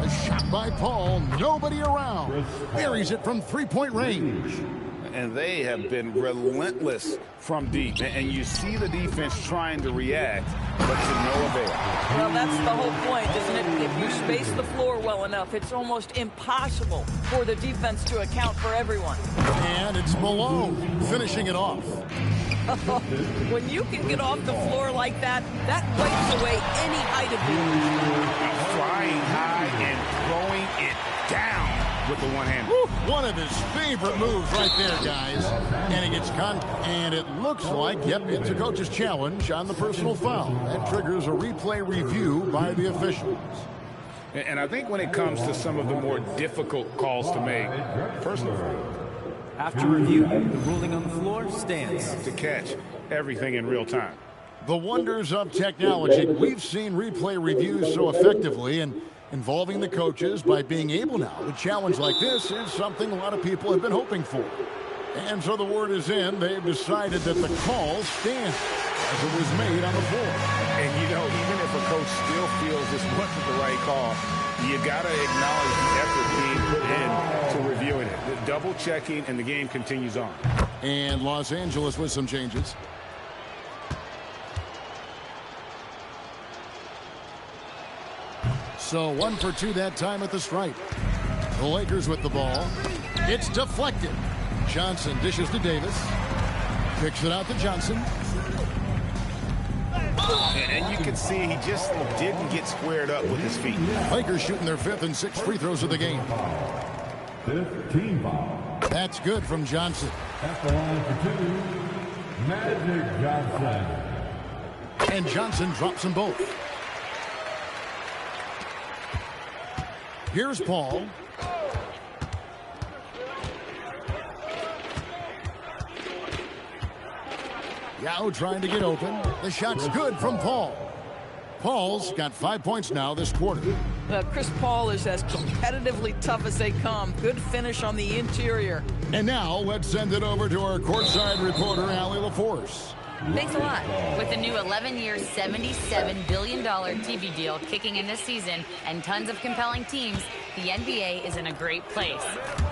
A shot by Paul. Nobody around. Buries it from three-point range. And they have been relentless from deep. And you see the defense trying to react, but to no avail. Well, that's the whole point, isn't it? If you space the floor well enough, it's almost impossible for the defense to account for everyone. And it's Malone finishing it off. When you can get off the floor like that, that wipes away any height advantage. Flying high and throwing it down with the one hand. One of his favorite moves right there, guys. And he gets and it looks like, yep, it's a coach's challenge on the personal foul. That triggers a replay review by the officials. And I think when it comes to some of the more difficult calls to make, personal foul. After review, the ruling on the floor stands. To catch everything in real time. The wonders of technology. We've seen replay reviews so effectively, and involving the coaches by being able now to challenge like this is something a lot of people have been hoping for. And so the word is in. They've decided that the call stands as it was made on the floor. And, you know, even if a coach still feels this wasn't the right call, you got to acknowledge the effort being put in to reviewing it. The double checking, and the game continues on. And Los Angeles with some changes. So 1 for 2 that time at the stripe. The Lakers with the ball. It's deflected. Johnson dishes to Davis. Kicks it out to Johnson. And you can see he just didn't get squared up with his feet. Lakers shooting their 5th and 6th free throws of the game. 15 foul. That's good from Johnson. At the line for 2, Magic Johnson. And Johnson drops them both. Here's Paul. Yao trying to get open. The shot's good from Paul. Paul's got 5 points now this quarter. Chris Paul is as competitively tough as they come. Good finish on the interior. And now let's send it over to our courtside reporter, Allie LaForce. Thanks a lot. With the new 11-year, $77 billion TV deal kicking in this season and tons of compelling teams, the NBA is in a great place.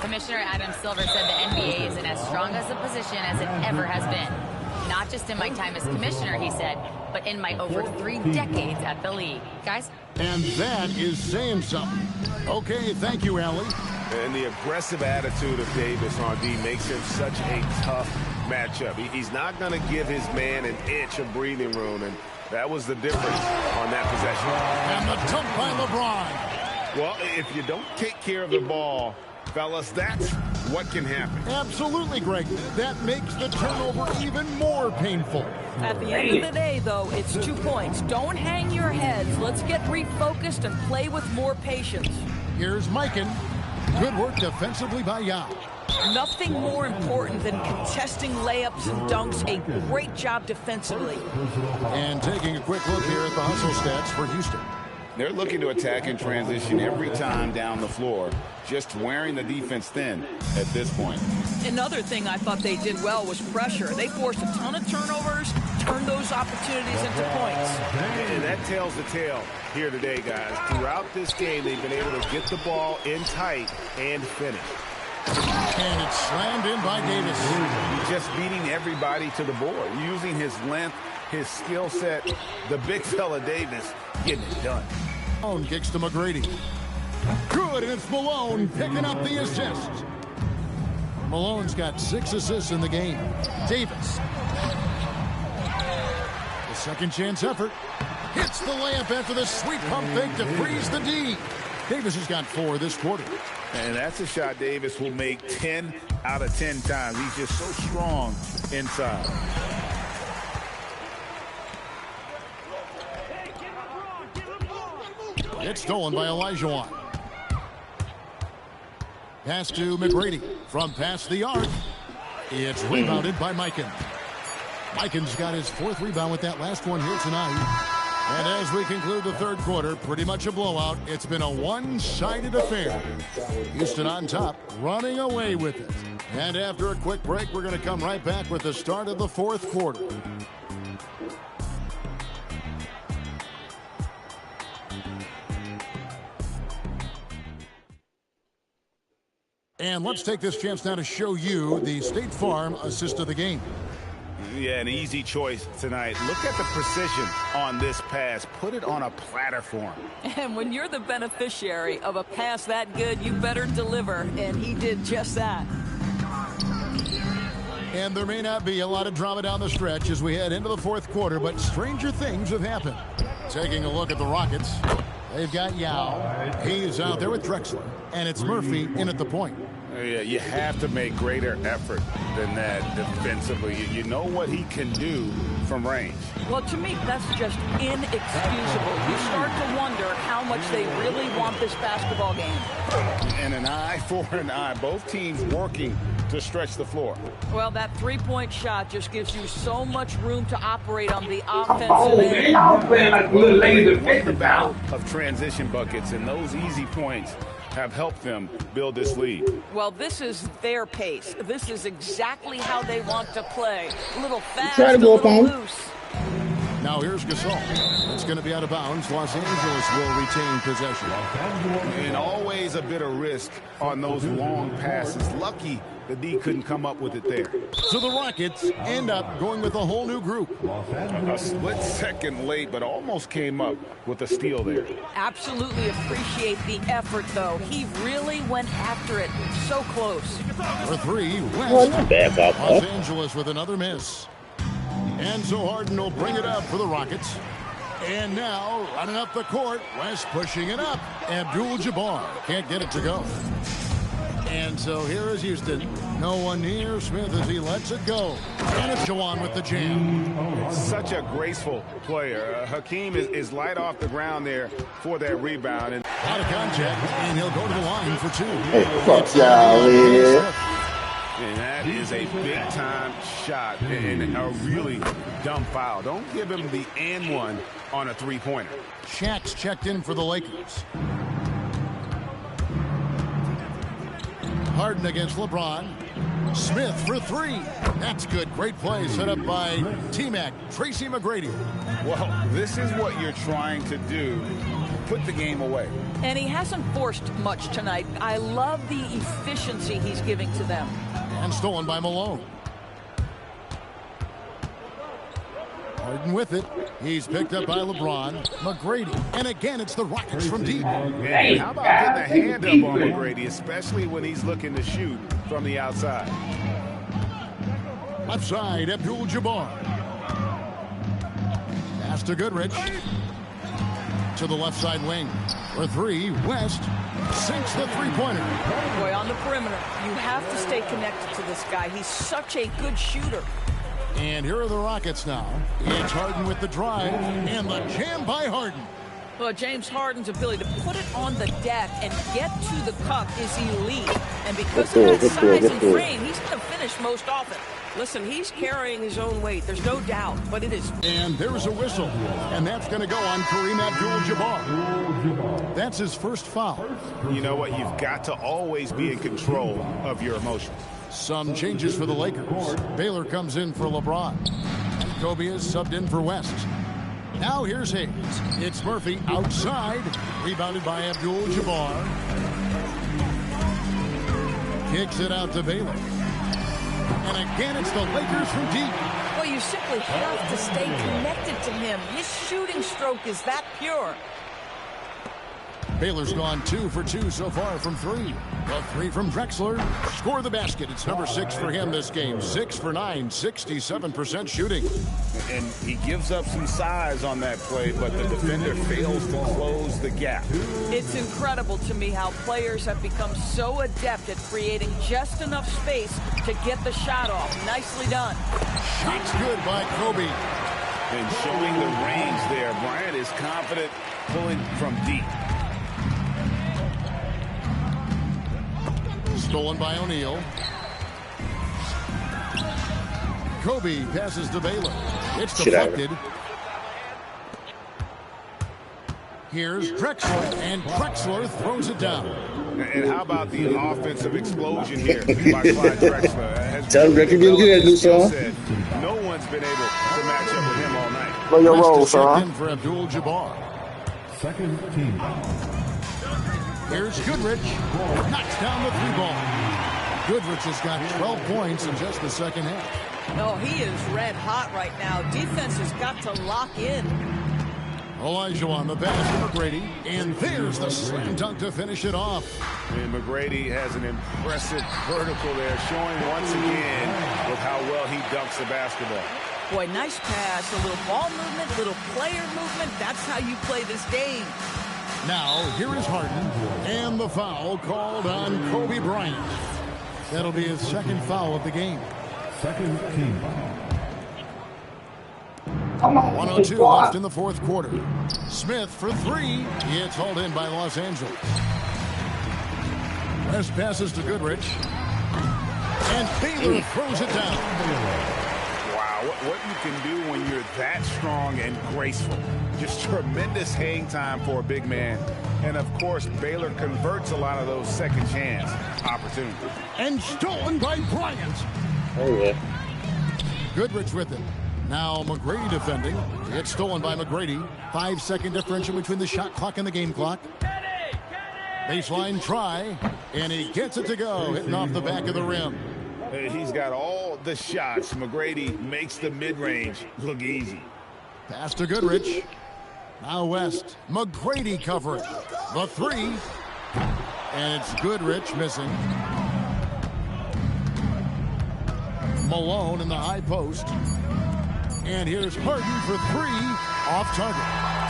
Commissioner Adam Silver said the NBA is in as strong as a position as it ever has been. Not just in my time as commissioner, he said, but in my over 3 decades at the league. Guys? And that is saying something. Okay, thank you, Allie. And the aggressive attitude of Davis on D makes him such a tough matchup. He's not going to give his man an inch of breathing room, and that was the difference on that possession. And the dunk by LeBron. Well, if you don't take care of the ball, fellas, that's what can happen. Absolutely, Greg. That makes the turnover even more painful. At the end of the day, though, it's 2 points. Don't hang your heads. Let's get refocused and play with more patience. Here's Mikan. Good work defensively by Yao. Nothing more important than contesting layups and dunks. A great job defensively. And taking a quick look here at the hustle stats for Houston. They're looking to attack in transition every time down the floor, just wearing the defense thin at this point. Another thing I thought they did well was pressure. They forced a ton of turnovers, turned those opportunities into points. And that tells the tale here today, guys. Throughout this game, they've been able to get the ball in tight and finish. And it's Slammed in by Davis. Just beating everybody to the board, using his length, his skill set. The big fella Davis getting it done. Malone kicks to McGrady. Good, and it's Malone picking up the assist. Malone's got 6 assists in the game. Davis. The second chance effort. Hits the layup after the sweet pump fake to freeze the D. Davis has got 4 this quarter. And that's a shot Davis will make 10 out of 10 times. He's just so strong inside. It's stolen by Olajuwon. Pass to McGrady from past the arc. It's rebounded by Mikan. Mikan's got his 4th rebound with that last one here tonight. And as we conclude the third quarter, pretty much a blowout. It's been a one-sided affair. Houston on top, running away with it. And after a quick break, we're going to come right back with the start of the fourth quarter. And let's take this chance now to show you the State Farm assist of the game. Yeah, an easy choice tonight. Look at the precision on this pass. Put it on a platter for him. And when you're the beneficiary of a pass that good, you better deliver. And he did just that. And there may not be a lot of drama down the stretch as we head into the fourth quarter, but stranger things have happened. Taking a look at the Rockets, they've got Yao. He's out there with Drexler, and it's Murphy in at the point. Yeah, you have to make greater effort than that defensively. You know what he can do from range. Well, to me, that's just inexcusable. You start to wonder how much they really want this basketball game. And an eye for an eye. Both teams working to stretch the floor. Well, that three-point shot just gives you so much room to operate on the offensive end. Of transition buckets, and those easy points have helped them build this lead. Well, this is their pace. This is exactly how they want to play. A little fast, a little loose. Now here's Gasol. It's going to be out of bounds. Los Angeles will retain possession. And always a bit of risk on those long passes. Lucky the D couldn't come up with it there. So the Rockets end up going with a whole new group. A split second late, but almost came up with a steal there. Absolutely appreciate the effort, though. He really went after it. So close. For three, West. Los Angeles with another miss. And so Harden will bring it up for the Rockets. And now, running up the court, West pushing it up. Abdul-Jabbar can't get it to go. And so here is Houston. No one near Smith as he lets it go. And it's Jawan with the jam. Such a graceful player. Hakeem is light off the ground there for that rebound. And out of contact, and he'll go to the line for two. Hey, fuck y'all here. And that is a big-time shot and a really dumb foul. Don't give him the and one on a three-pointer. Shaq's checked in for the Lakers. Harden against LeBron. Smith for three. That's good. Great play set up by T-Mac. Tracy McGrady. Well, this is what you're trying to do. Put the game away. And he hasn't forced much tonight. I love the efficiency he's giving to them. And stolen by Malone. Harden with it. He's picked up by LeBron. McGrady. And again, it's the Rockets from deep. Yeah, how about getting a hand up on McGrady, especially when he's looking to shoot from the outside. Left side, Abdul-Jabbar. Pass to Goodrich. To the left side wing. For three, West sinks the three-pointer. Boy, on the perimeter, you have to stay connected to this guy. He's such a good shooter. And here are the Rockets now. It's Harden with the drive and the jam by Harden. Well, James Harden's ability to put it on the deck and get to the cup is elite. And because of that size and frame, he's going to finish most often. Listen, he's carrying his own weight. There's no doubt, but it is. And there's a whistle. And that's going to go on Kareem Abdul-Jabbar. That's his first foul. You know what? You've got to always be in control of your emotions. Some changes for the Lakers. Baylor comes in for LeBron. Kobe is subbed in for West. Now here's Hayes. It's Murphy outside. Rebounded by Abdul-Jabbar. Kicks it out to Baylor. And again, it's the Lakers from deep. Well, you simply have to stay connected to him. His shooting stroke is that pure. Baylor's gone 2 for 2 so far from 3. The 3 from Drexler. Score the basket. It's number 6 for him this game. 6 for 9, 67% shooting. And he gives up some size on that play, but the defender fails to close the gap. It's incredible to me how players have become so adept at creating just enough space to get the shot off. Nicely done. Shot's good by Kobe. And showing the range there, Bryant is confident pulling from deep. Stolen by O'Neal. Kobe passes to Baylor. It's deflected. Here's Drexler, and Drexler throws it down. And how about the offensive explosion here by Clyde Drexler? Tell him Drexler getting good, new song. No one's been able to match up with him all night. Play your role, son. For Abdul-Jabbar. Second team. Here's Goodrich. Knocks down the 3-ball. Goodrich has got 12 points in just the second half. No, he is red hot right now. Defense has got to lock in. Elijah on the pass to McGrady. And there's the slam dunk to finish it off. And McGrady has an impressive vertical there, showing once again with how well he dunks the basketball. Boy, nice pass. A little ball movement, a little player movement. That's how you play this game. Now, here is Harden, and the foul called on Kobe Bryant. That'll be his second foul of the game. Second team. 1:02 left in the fourth quarter. Smith for 3. It's hauled in by Los Angeles. West passes to Goodrich. And Baylor throws it down. What you can do when you're that strong and graceful. Just tremendous hang time for a big man. And, of course, Baylor converts a lot of those second chance opportunities. And stolen by Bryant. Oh, yeah. Goodrich with it. Now McGrady defending. It's stolen by McGrady. 5-second differential between the shot clock and the game clock. Baseline try. And he gets it to go. Hitting off the back of the rim. He's got all the shots. McGrady makes the mid-range look easy. Pass to Goodrich. Now West. McGrady covering. The 3. And it's Goodrich missing. Malone in the high post. And here's Harden for 3. Off target.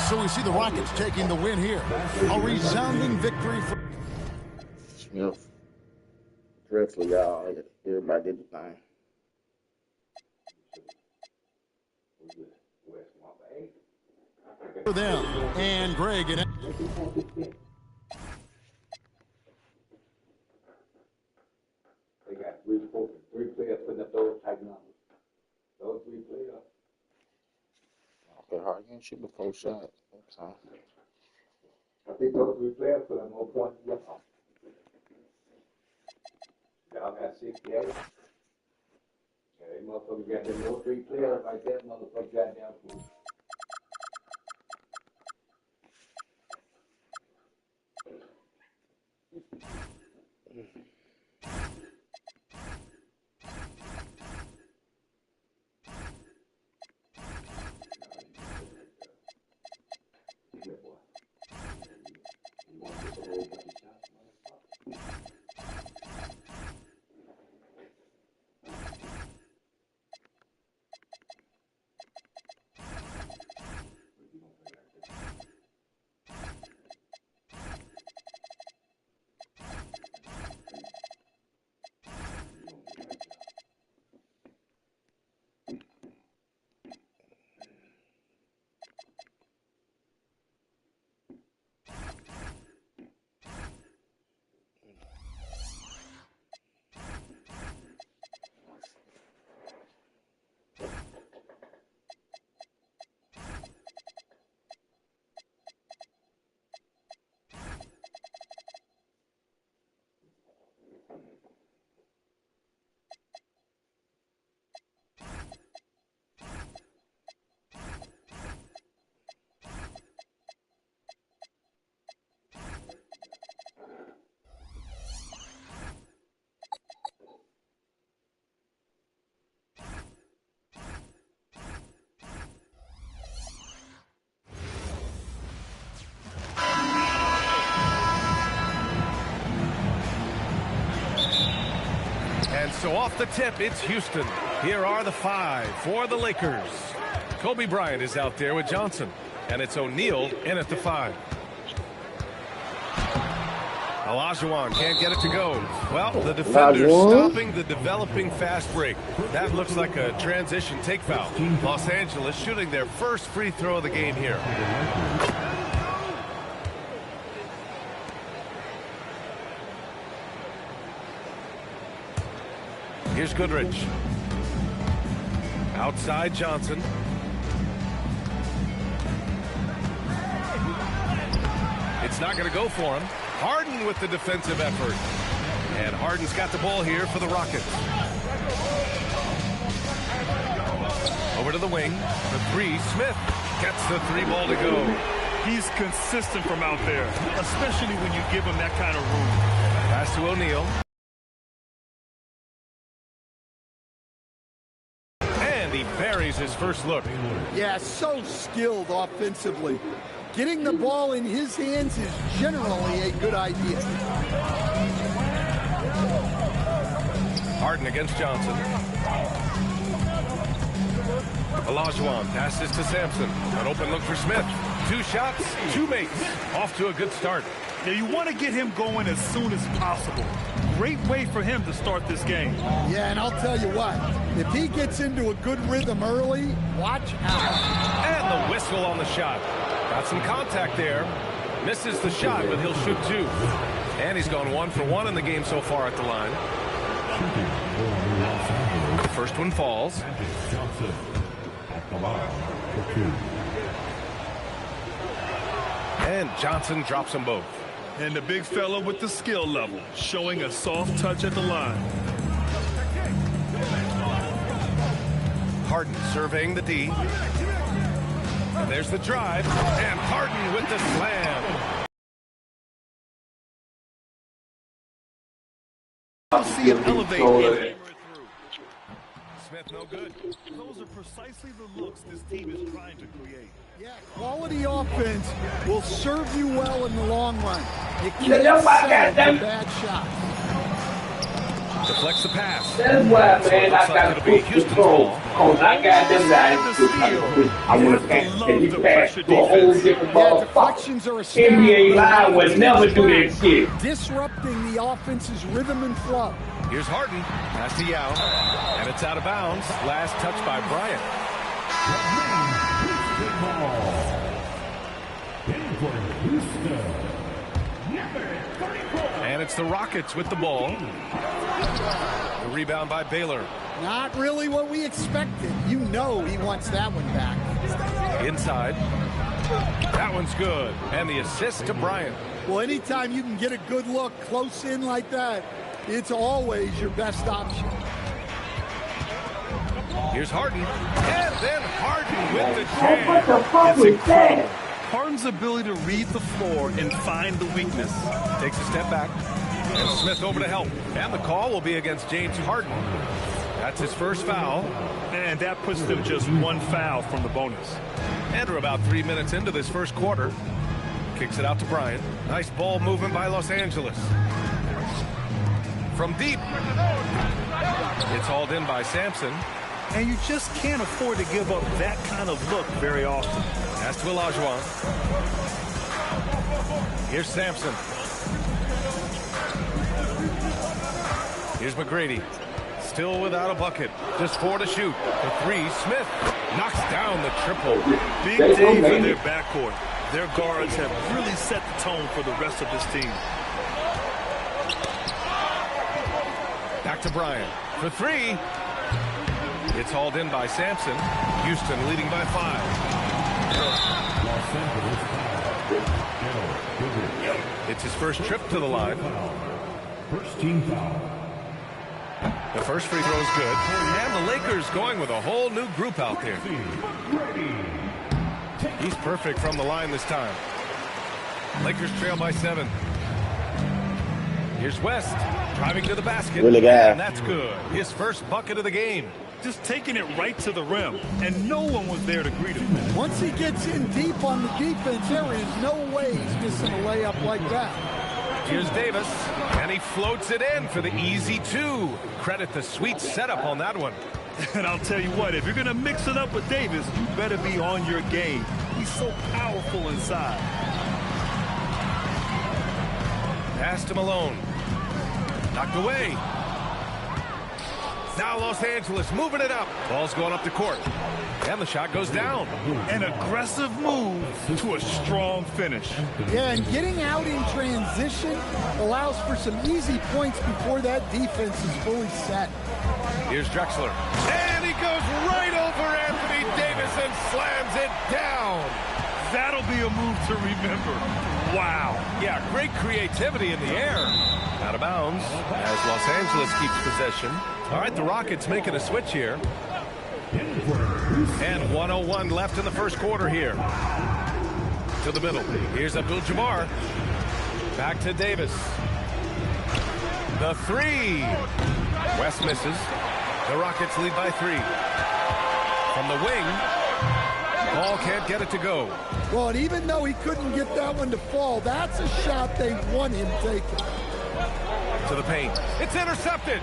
So we see the Rockets taking the win here. A resounding victory for Smith. Drexler, y'all. Everybody did the thing. For them. And Greg and They got 3 players putting up those type numbers. Those 3 players. Okay, hard. You can shoot before shot. That's all. I think those 3 players put up more points than y'all. Y'all got 68. Yeah, they motherfuckers got them those 3 players like that. Motherfuckers got down for. And so off the tip, it's Houston. Here are the 5 for the Lakers. Kobe Bryant is out there with Johnson. And it's O'Neal in at the 5. Olajuwon can't get it to go. Well, the defender's stopping the developing fast break. That looks like a transition take foul. Los Angeles shooting their first free throw of the game here. Here's Goodrich. Outside Johnson. It's not going to go for him. Harden with the defensive effort. And Harden's got the ball here for the Rockets. Over to the wing. The 3, Smith gets the 3 ball to go. He's consistent from out there, especially when you give him that kind of room. Pass to O'Neal. And he buries his first look. Yeah, so skilled offensively. Getting the ball in his hands is generally a good idea. Harden against Johnson. Olajuwon passes to Sampson. An open look for Smith. 2 shots, 2 makes. Off to a good start. Now you want to get him going as soon as possible. Great way for him to start this game. Yeah, and I'll tell you what, if he gets into a good rhythm early, watch out. And the whistle on the shot. Got some contact there. Misses the shot, but he'll shoot 2. And he's gone 1 for 1 in the game so far at the line. The first one falls. And Johnson drops them both. And the big fella with the skill level, showing a soft touch at the line. Harden surveying the D. And there's the drive. And Harden with the slam. I'll see him elevate. Smith no good. Those are precisely the looks this team is trying to create. Yeah, quality offense will serve you well in the long run. You can't settle for bad shots. Deflects the pass. That's why, man, I got to push this ball. Because I got them guys to I want to pass. And he passed to a whole different ball. Deflections are a NBA Live would never do that shit. Disrupting the offense's rhythm and flow. Here's Harden. Pass to Yao. And it's out of bounds. Last touch by Bryant. And it's the Rockets with the ball. The rebound by Baylor. Not really what we expected. You know he wants that one back. Inside. That one's good. And the assist to Bryant. Well, anytime you can get a good look close in like that, it's always your best option. Here's Harden. And then Harden with the jam. What the fuck was that? Harden's ability to read the floor and find the weakness. Takes a step back. And Smith over to help. And the call will be against James Harden. That's his first foul. And that puts them just 1 foul from the bonus. And we're about 3 minutes into this first quarter. Kicks it out to Bryant. Nice ball movement by Los Angeles. From deep. It's hauled in by Sampson. And you just can't afford to give up that kind of look very often. Pass to Olajuwon. Here's Sampson. Here's McGrady. Still without a bucket. Just 4 to shoot. The 3, Smith knocks down the triple. Big day for their backcourt. Their guards have really set the tone for the rest of this team. Back to Bryant. For 3. It's hauled in by Sampson. Houston leading by 5. It's his first trip to the line. First team foul. The first free throw is good. And the Lakers going with a whole new group out there. He's perfect from the line this time. Lakers trail by 7. Here's West driving to the basket. Really bad. And that's good. His first bucket of the game. Just taking it right to the rim, and no one was there to greet him. Once he gets in deep on the defense, there is no way he's missing a layup like that. Here's Davis, and he floats it in for the easy 2. Credit the sweet setup on that one. And I'll tell you what, if you're going to mix it up with Davis, you better be on your game. He's so powerful inside. Pass to Malone. Knocked away. Now Los Angeles moving it up. Ball's going up the court. And the shot goes down. An aggressive move to a strong finish. Yeah, and getting out in transition allows for some easy points before that defense is fully set. Here's Drexler. And he goes right over Anthony Davis and slams it down. That'll be a move to remember. Wow. Yeah, great creativity in the air. Out of bounds as Los Angeles keeps possession. All right, the Rockets making a switch here. And 1:01 left in the first quarter here. To the middle. Here's Abdul-Jabbar. Back to Davis. The 3. West misses. The Rockets lead by 3. From the wing. Ball can't get it to go. Well, and even though he couldn't get that one to fall, that's a shot they want him taking. To the paint. It's intercepted.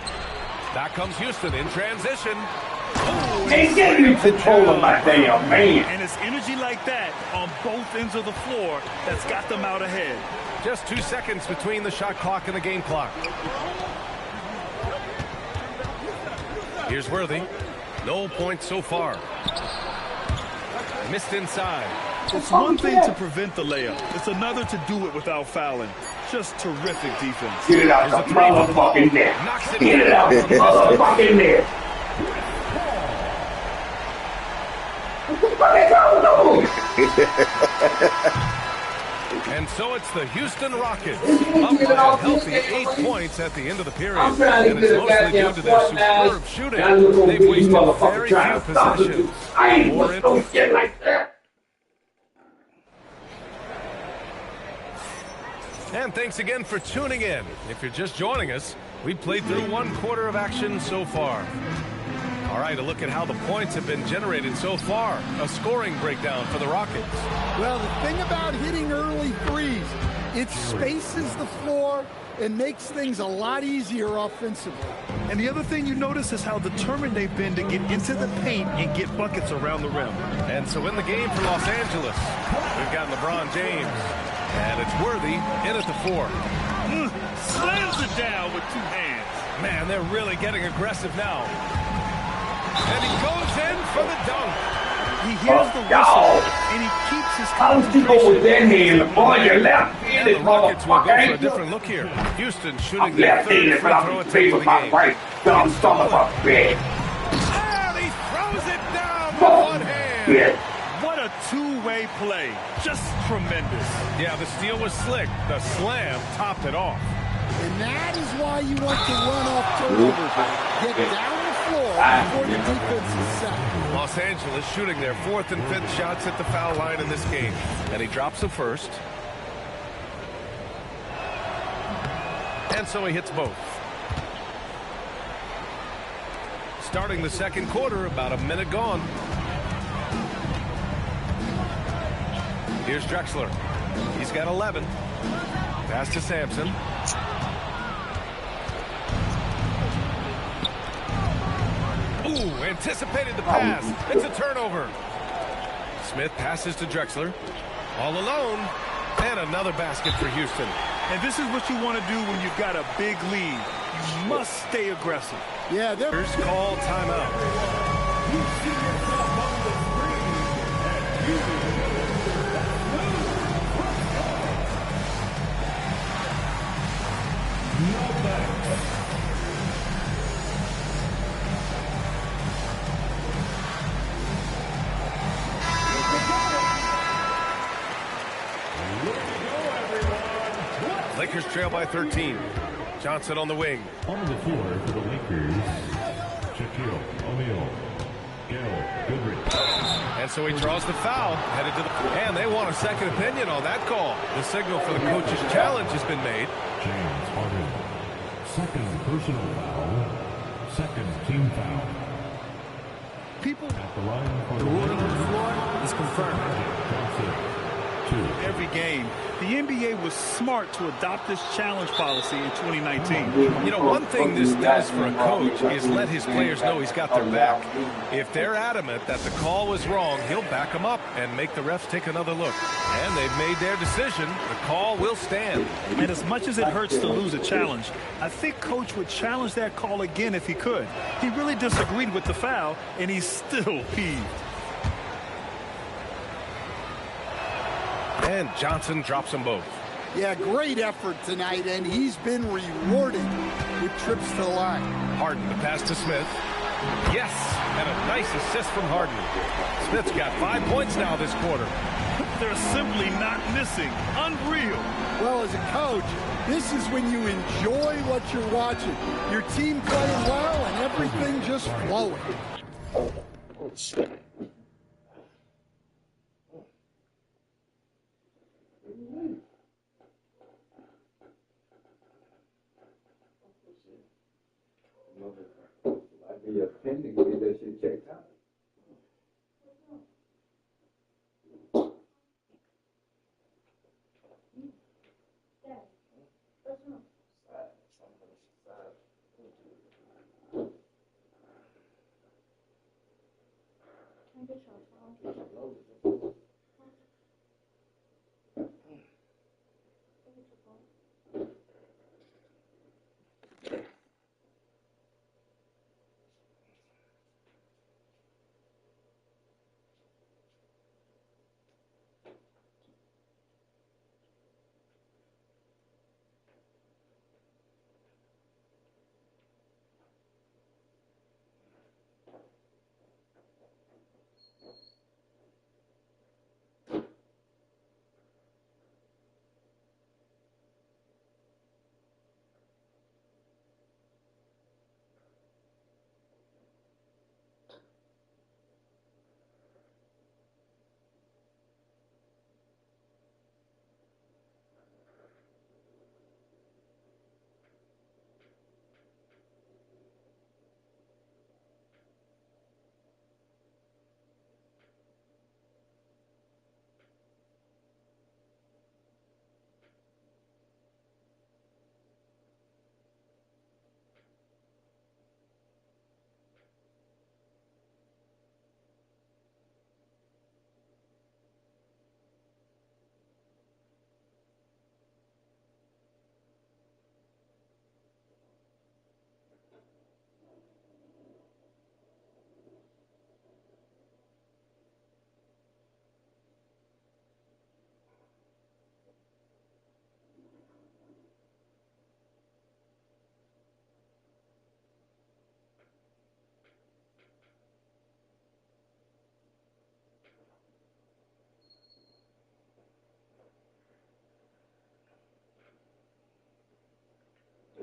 Back comes Houston in transition. Oh, he's getting control of my damn man. And it's energy like that on both ends of the floor that's got them out ahead. Just 2 seconds between the shot clock and the game clock. Here's Worthy. No points so far. Missed inside. It's one thing to prevent the layup. It's another to do it without fouling. Just terrific defense. Get it out the motherfucking net. Get it out the motherfucking net. And so it's the Houston Rockets up by a healthy 8 points at the end of the period. And it's mostly due to their superb shooting. They've wasted very few possessions. Don't get like that. And thanks again for tuning in. If you're just joining us, we played through 1 quarter of action so far. All right, a look at how the points have been generated so far. A scoring breakdown for the Rockets. Well, the thing about hitting early threes, it spaces the floor and makes things a lot easier offensively. And the other thing you notice is how determined they've been to get into the paint and get buckets around the rim. And so in the game for Los Angeles, we've got LeBron James. And it's Worthy in at the 4. Slams it down with 2 hands. Man, they're really getting aggressive now. And he goes in for the dunk. He hears the whistle, and he keeps his concentration. How you go with that hand? Boy, your left hand is the Rockets will go for a motherfucker. different look here. Houston shooting their 3rd free throw attempt of the game. Right, dumb son of a bitch. And he throws it down with 1 hand. Yeah. What a 2-way play. Just tremendous. Yeah, the steal was slick. The slam topped it off. And that is why you want to run off turnovers. Get down the floor before the defense is set. Los Angeles shooting their 4th and 5th shots at the foul line in this game. And he drops the first. And so he hits both. Starting the second quarter, about a minute gone. Here's Drexler. He's got 11. Pass to Sampson. Ooh, anticipated the pass. It's a turnover. Smith passes to Drexler. All alone. And another basket for Houston. And this is what you want to do when you've got a big lead. You must stay aggressive. Yeah, First call timeout. Lakers trail by 13. Johnson on the wing. On the floor for the Lakers, Shaquille O'Neal, Gail Goodrich. And so he draws the foul, headed to the... And they want a second opinion on that call. The signal for the coach's challenge has been made. James Harden, 2nd personal foul, 2nd team foul. People, At the line for The ruling on the floor is confirmed. Johnson, every game. The NBA was smart to adopt this challenge policy in 2019. You know, one thing this does for a coach is let his players know he's got their back. If they're adamant that the call was wrong, he'll back them up and make the refs take another look. And they've made their decision. The call will stand. And as much as it hurts to lose a challenge, I think Coach would challenge that call again if he could. He really disagreed with the foul, and he's still peeved. And Johnson drops them both. Yeah, great effort tonight, and he's been rewarded with trips to the line. Harden, the pass to Smith. Yes, and a nice assist from Harden. Smith's got 5 points now this quarter. They're simply not missing. Unreal. Well, as a coach, this is when you enjoy what you're watching. Your team playing well and everything just flowing. Oh, shit. I'd be a pending to get that shit checked out.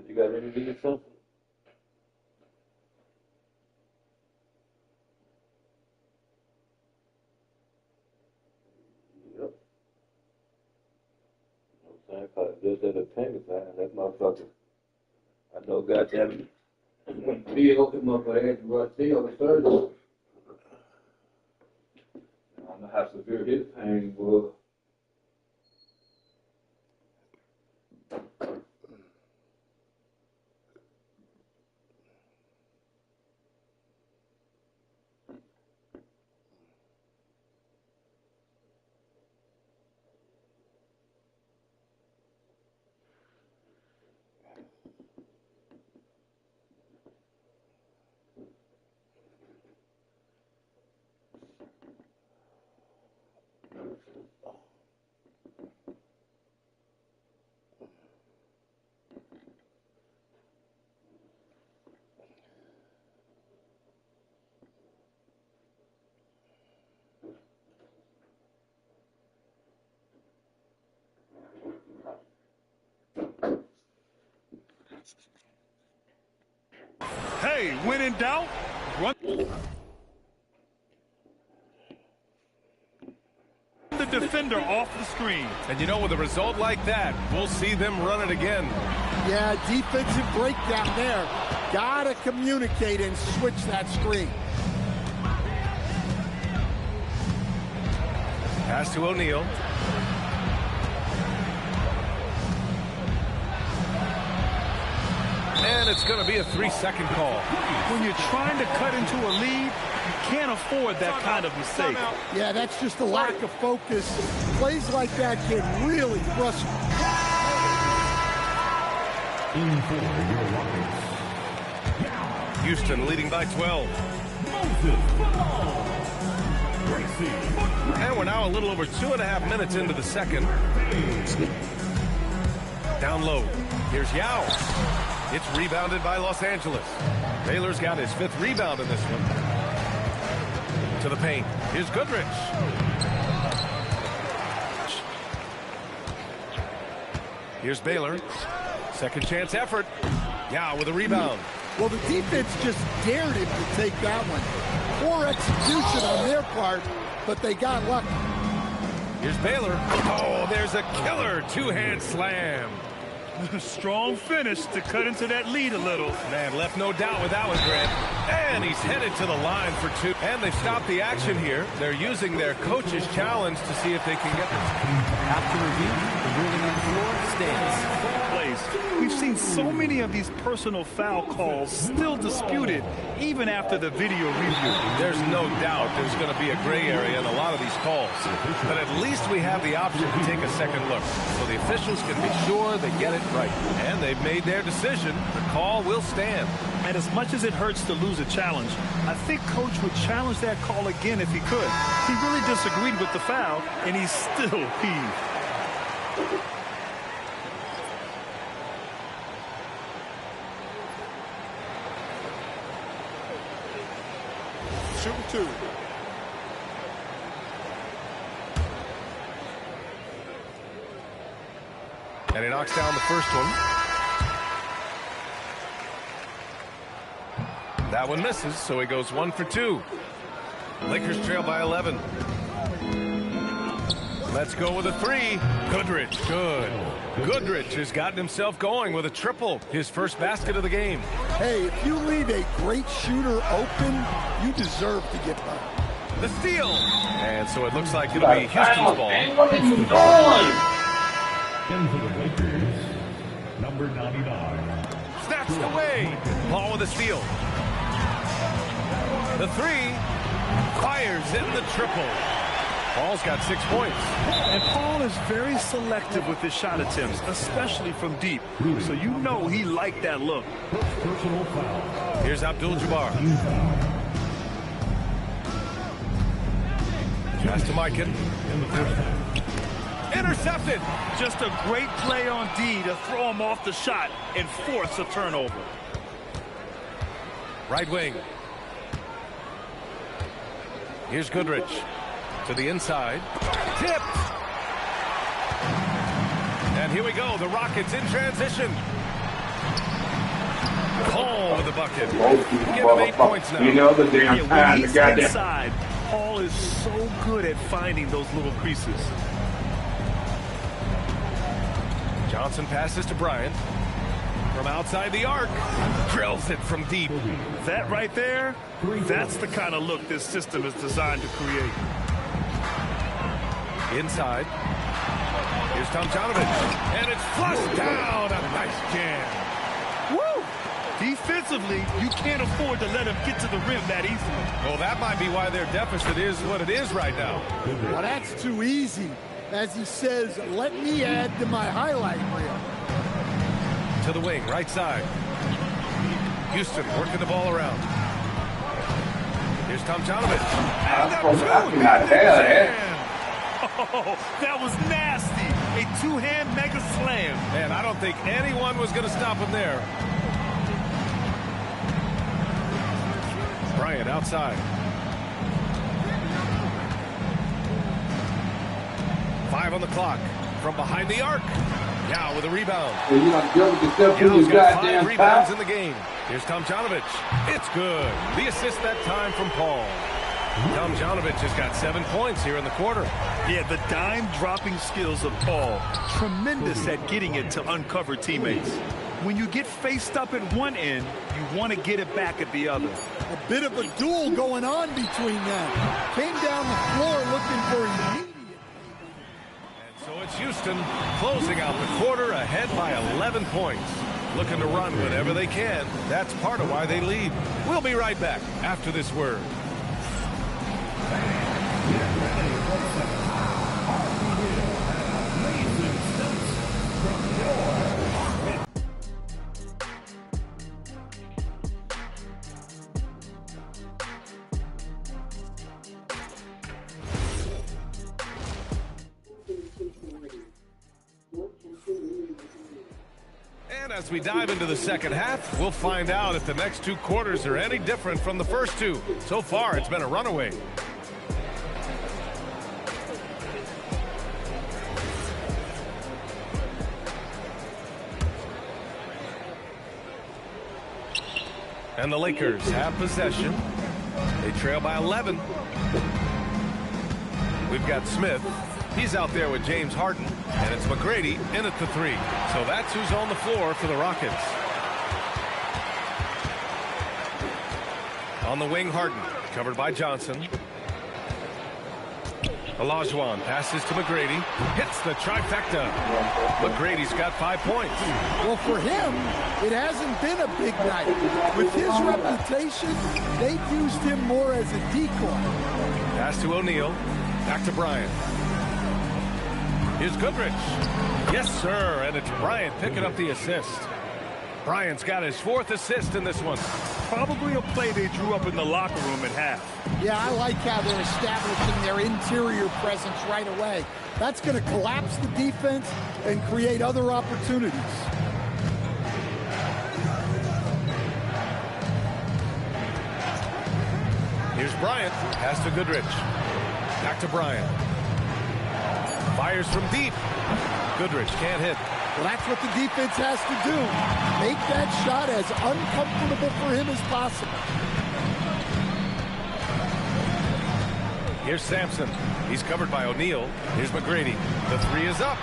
You got anything or something? Yep. I'm saying, cause just at the payment time, that motherfucker. I know, goddamn. When Bill came up with Andrew Garcia on the Thursday, I don't know how severe his pain was. Hey, when in doubt, run the defender off the screen. And you know, with a result like that, we'll see them run it again. Yeah, defensive breakdown there. Gotta communicate and switch that screen. Pass to O'Neal. And it's going to be a 3-second call. When you're trying to cut into a lead, you can't afford that kind of mistake. Yeah, that's just a lack of focus. Plays like that can really frustrate. In for your Rockets. Houston leading by 12. And we're now a little over 2.5 minutes into the second. Down low. Here's Yao. It's rebounded by Los Angeles. Baylor's got his 5th rebound in this one. To the paint. Here's Goodrich. Here's Baylor. Second chance effort. Yao with a rebound. Well, the defense just dared him to take that one. Poor execution on their part, but they got lucky. Here's Baylor. Oh, there's a killer 2-hand slam. Strong finish to cut into that lead a little. Man, left no doubt with that one, Grant. And he's headed to the line for 2. And they've stopped the action here. They're using their coach's challenge to see if they can get this. After review, the ruling on the floor stands. We've seen so many of these personal foul calls still disputed even after the video review. There's no doubt there's going to be a gray area in a lot of these calls. But at least we have the option to take a second look so the officials can be sure they get it right. And they've made their decision. The call will stand. And as much as it hurts to lose a challenge, I think Coach would challenge that call again if he could. He really disagreed with the foul, and he's still peeved. Shooting 2. And he knocks down the first one. That one misses, so he goes 1 for 2. Lakers trail by 11. Let's go with a 3. Goodrich, good. Goodrich has gotten himself going with a triple. His first basket of the game. Hey, if you leave a great shooter open, you deserve to get by. The steal. And so it looks like it'll be Houston's ball. In for the Lakers, number 99. Snatched away. Paul with a steal. The 3. Fires in the triple. Paul's got 6 points. And Paul is very selective with his shot attempts, especially from deep. So you know he liked that look. Personal foul. Here's Abdul-Jabbar. Pass to Mikan. Intercepted. Just a great play on D to throw him off the shot and force a turnover. Right wing. Here's Goodrich. To the inside. Tipped. And here we go. The Rockets in transition. Paul with the bucket. Give him 8 points now. You know the damn time. When he's inside, Paul is so good at finding those little creases. Johnson passes to Bryant. From outside the arc. Drills it from deep. That right there, that's the kind of look this system is designed to create. Inside. Here's Tomjanovich. And it's flushed down. A nice jam. Woo! Defensively, you can't afford to let him get to the rim that easily. Well, that might be why their deficit is what it is right now. Well, that's too easy. As he says, let me add to my highlight reel. To the wing, right side. Houston working the ball around. Here's Tomjanovich. Oh, that was nasty. A 2-hand mega slam. Man, I don't think anyone was going to stop him there. Bryant outside. 5 on the clock. From behind the arc. Now with a rebound. Yow's got 5 rebounds in the game. Here's Tomjanovich. It's good. The assist that time from Paul. Tomjanovich has got 7 points here in the quarter. Yeah, the dime-dropping skills of Paul. Tremendous at getting it to uncover teammates. When you get faced up at one end, you want to get it back at the other. A bit of a duel going on between them. Came down the floor looking for immediate. And so it's Houston closing out the quarter ahead by 11 points. looking to run whenever they can. That's part of why they lead. We'll be right back after this word. And as we dive into the second half, we'll find out if the next 2 quarters are any different from the first 2. So far, it's been a runaway. And the Lakers have possession. They trail by 11. We've got Smith. He's out there with James Harden. And it's McGrady in at the 3. So that's who's on the floor for the Rockets. On the wing, Harden. Covered by Johnson. Olajuwon passes to McGrady. Hits the trifecta. McGrady's got 5 points. Well, for him, it hasn't been a big night. With his reputation, they've used him more as a decoy. Pass to O'Neal. Back to Bryant. Here's Goodrich. Yes, sir. And it's Bryant picking up the assist. Bryant's got his 4th assist in this one. Probably a play they drew up in the locker room at half. Yeah, I like how they're establishing their interior presence right away. That's going to collapse the defense and create other opportunities. Here's Bryant. Pass to Goodrich. Back to Bryant. Fires from deep. Goodrich can't hit. Well, that's what the defense has to do. Make that shot as uncomfortable for him as possible. Here's Sampson. He's covered by O'Neal. Here's McGrady. The 3 is up.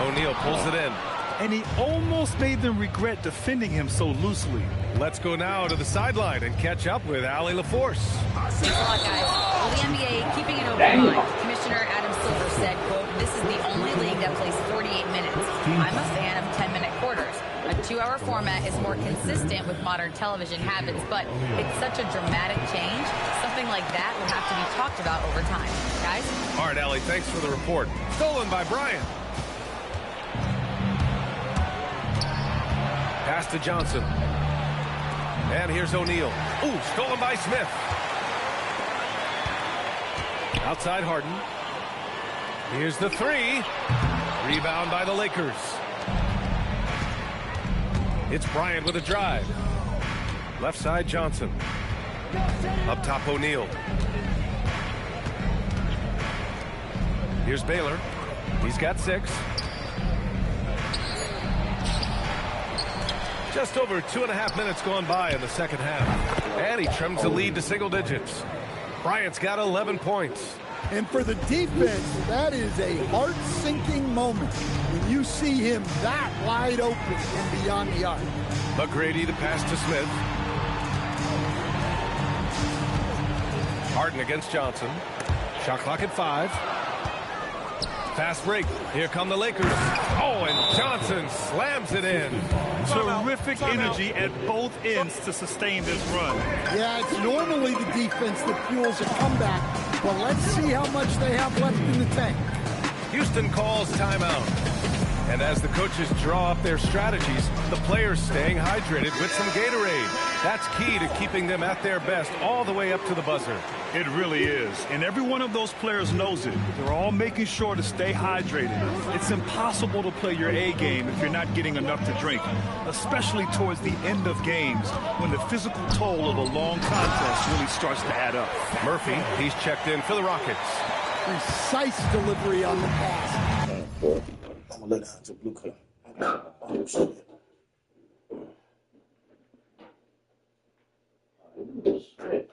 O'Neal pulls it in. And he almost made them regret defending him so loosely. Let's go now to the sideline and catch up with Allie LaForce. Thanks a lot, guys. Well, the NBA keeping an open mind. Commissioner Adam Silver said, quote, "This is the only league that plays 48 minutes. I'm a fan of 10-minute quarters. A 2-hour format is more consistent with modern television habits, but it's such a dramatic change. Something like that will have to be talked about over time." Guys? All right, Allie, thanks for the report. Stolen by Bryant. Pass to Johnson. And here's O'Neal. Ooh, stolen by Smith. Outside Harden. Here's the 3. Rebound by the Lakers. It's Bryant with a drive. Left side Johnson. Up top O'Neal. Here's Baylor. He's got 6. Just over 2.5 minutes gone by in the second half. And he trims the lead to single digits. Bryant's got 11 points. And for the defense, that is a heart-sinking moment when you see him that wide open and beyond the arc. McGrady, the pass to Smith. Harden against Johnson. Shot clock at 5. Fast break. Here come the Lakers. Oh, and Johnson slams it in. Terrific energy at both ends to sustain this run. Yeah, it's normally the defense that fuels a comeback, but let's see how much they have left in the tank. Houston calls timeout. And as the coaches draw up their strategies, the players staying hydrated with some Gatorade. That's key to keeping them at their best all the way up to the buzzer. It really is. And every one of those players knows it. They're all making sure to stay hydrated. It's impossible to play your A game if you're not getting enough to drink, especially towards the end of games when the physical toll of a long contest really starts to add up. Murphy, he's checked in for the Rockets. Precise delivery on the pass. I'm gonna let out to blue color. Oh, shit. Shit.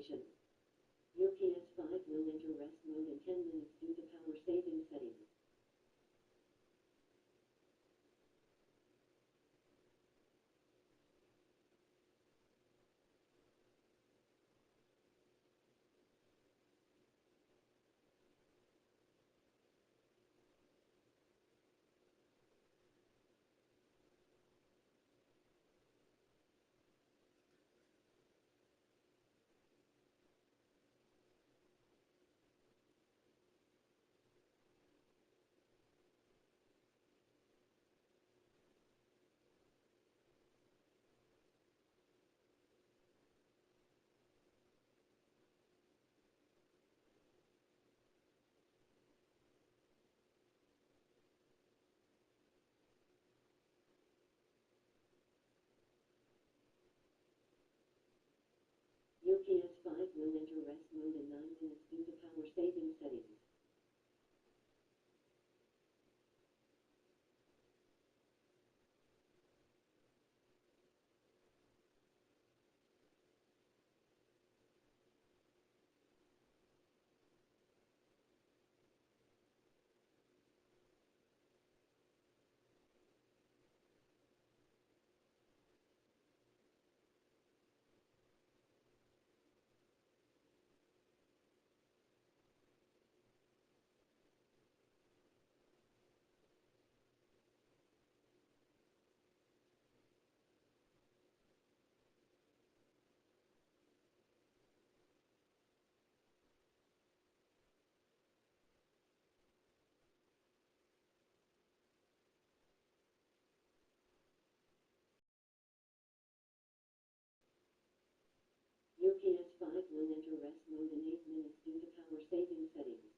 Attention. Your PS5 will enter rest mode in 10 minutes due to power saving settings. Your PS5 will enter rest mode in 9 minutes due to power saving settings. Your PS5 will enter rest mode in 8 minutes due to power saving settings.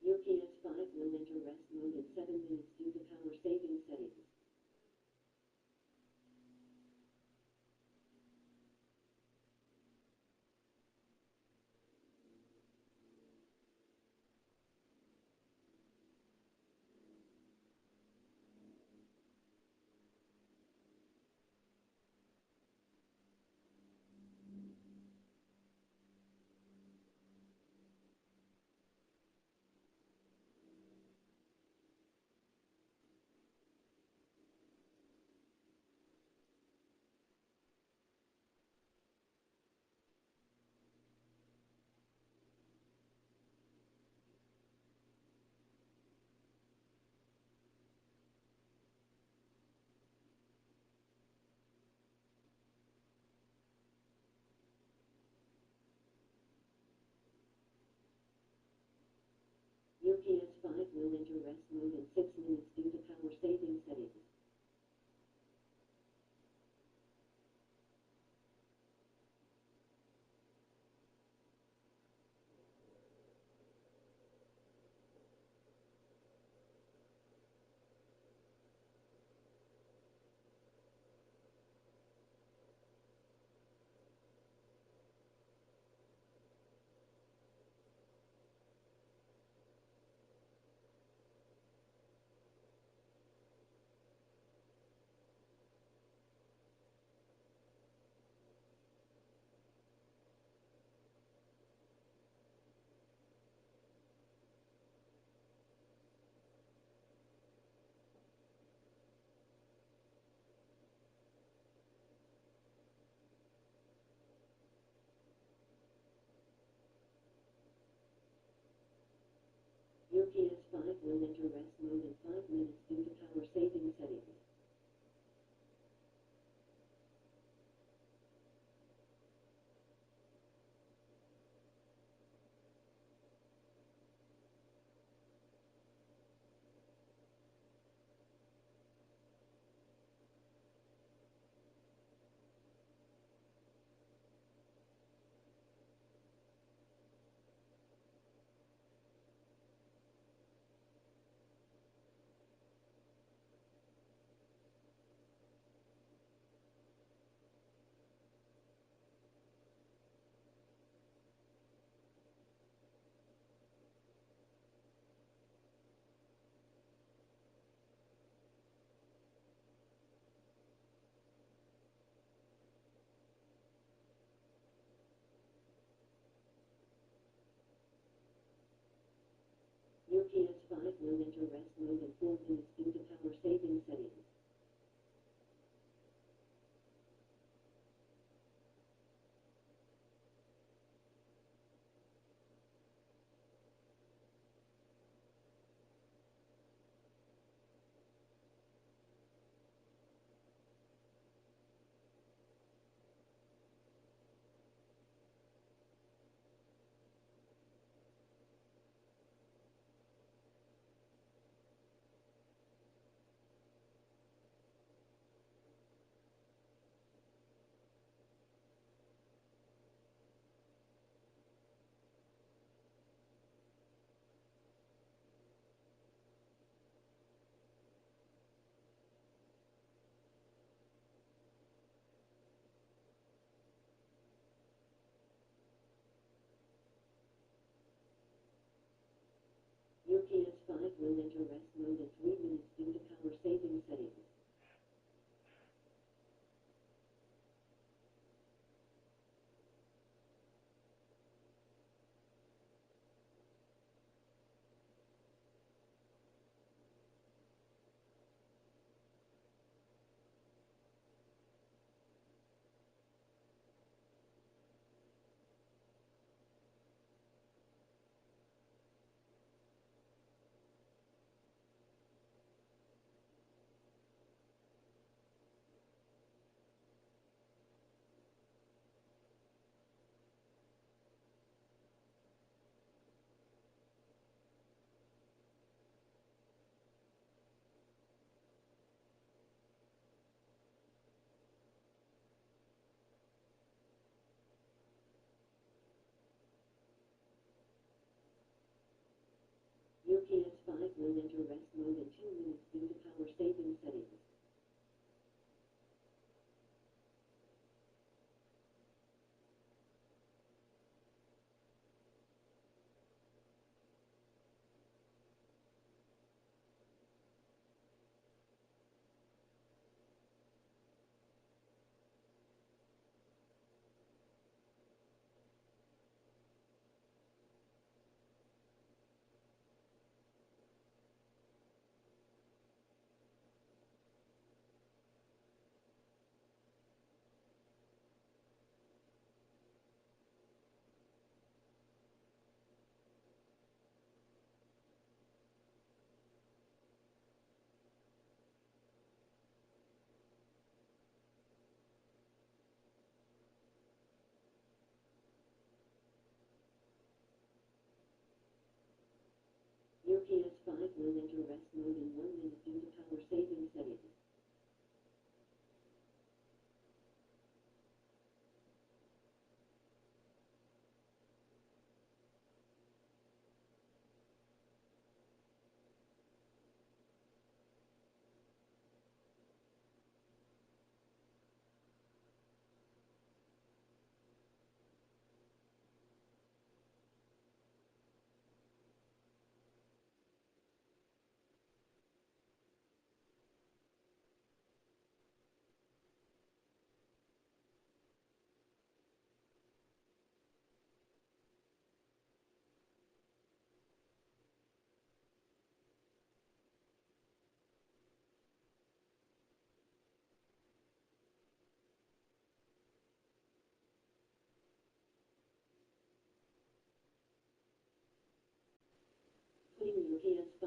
Your PS5 will enter rest mode in 7 minutes due to power saving settings. UPS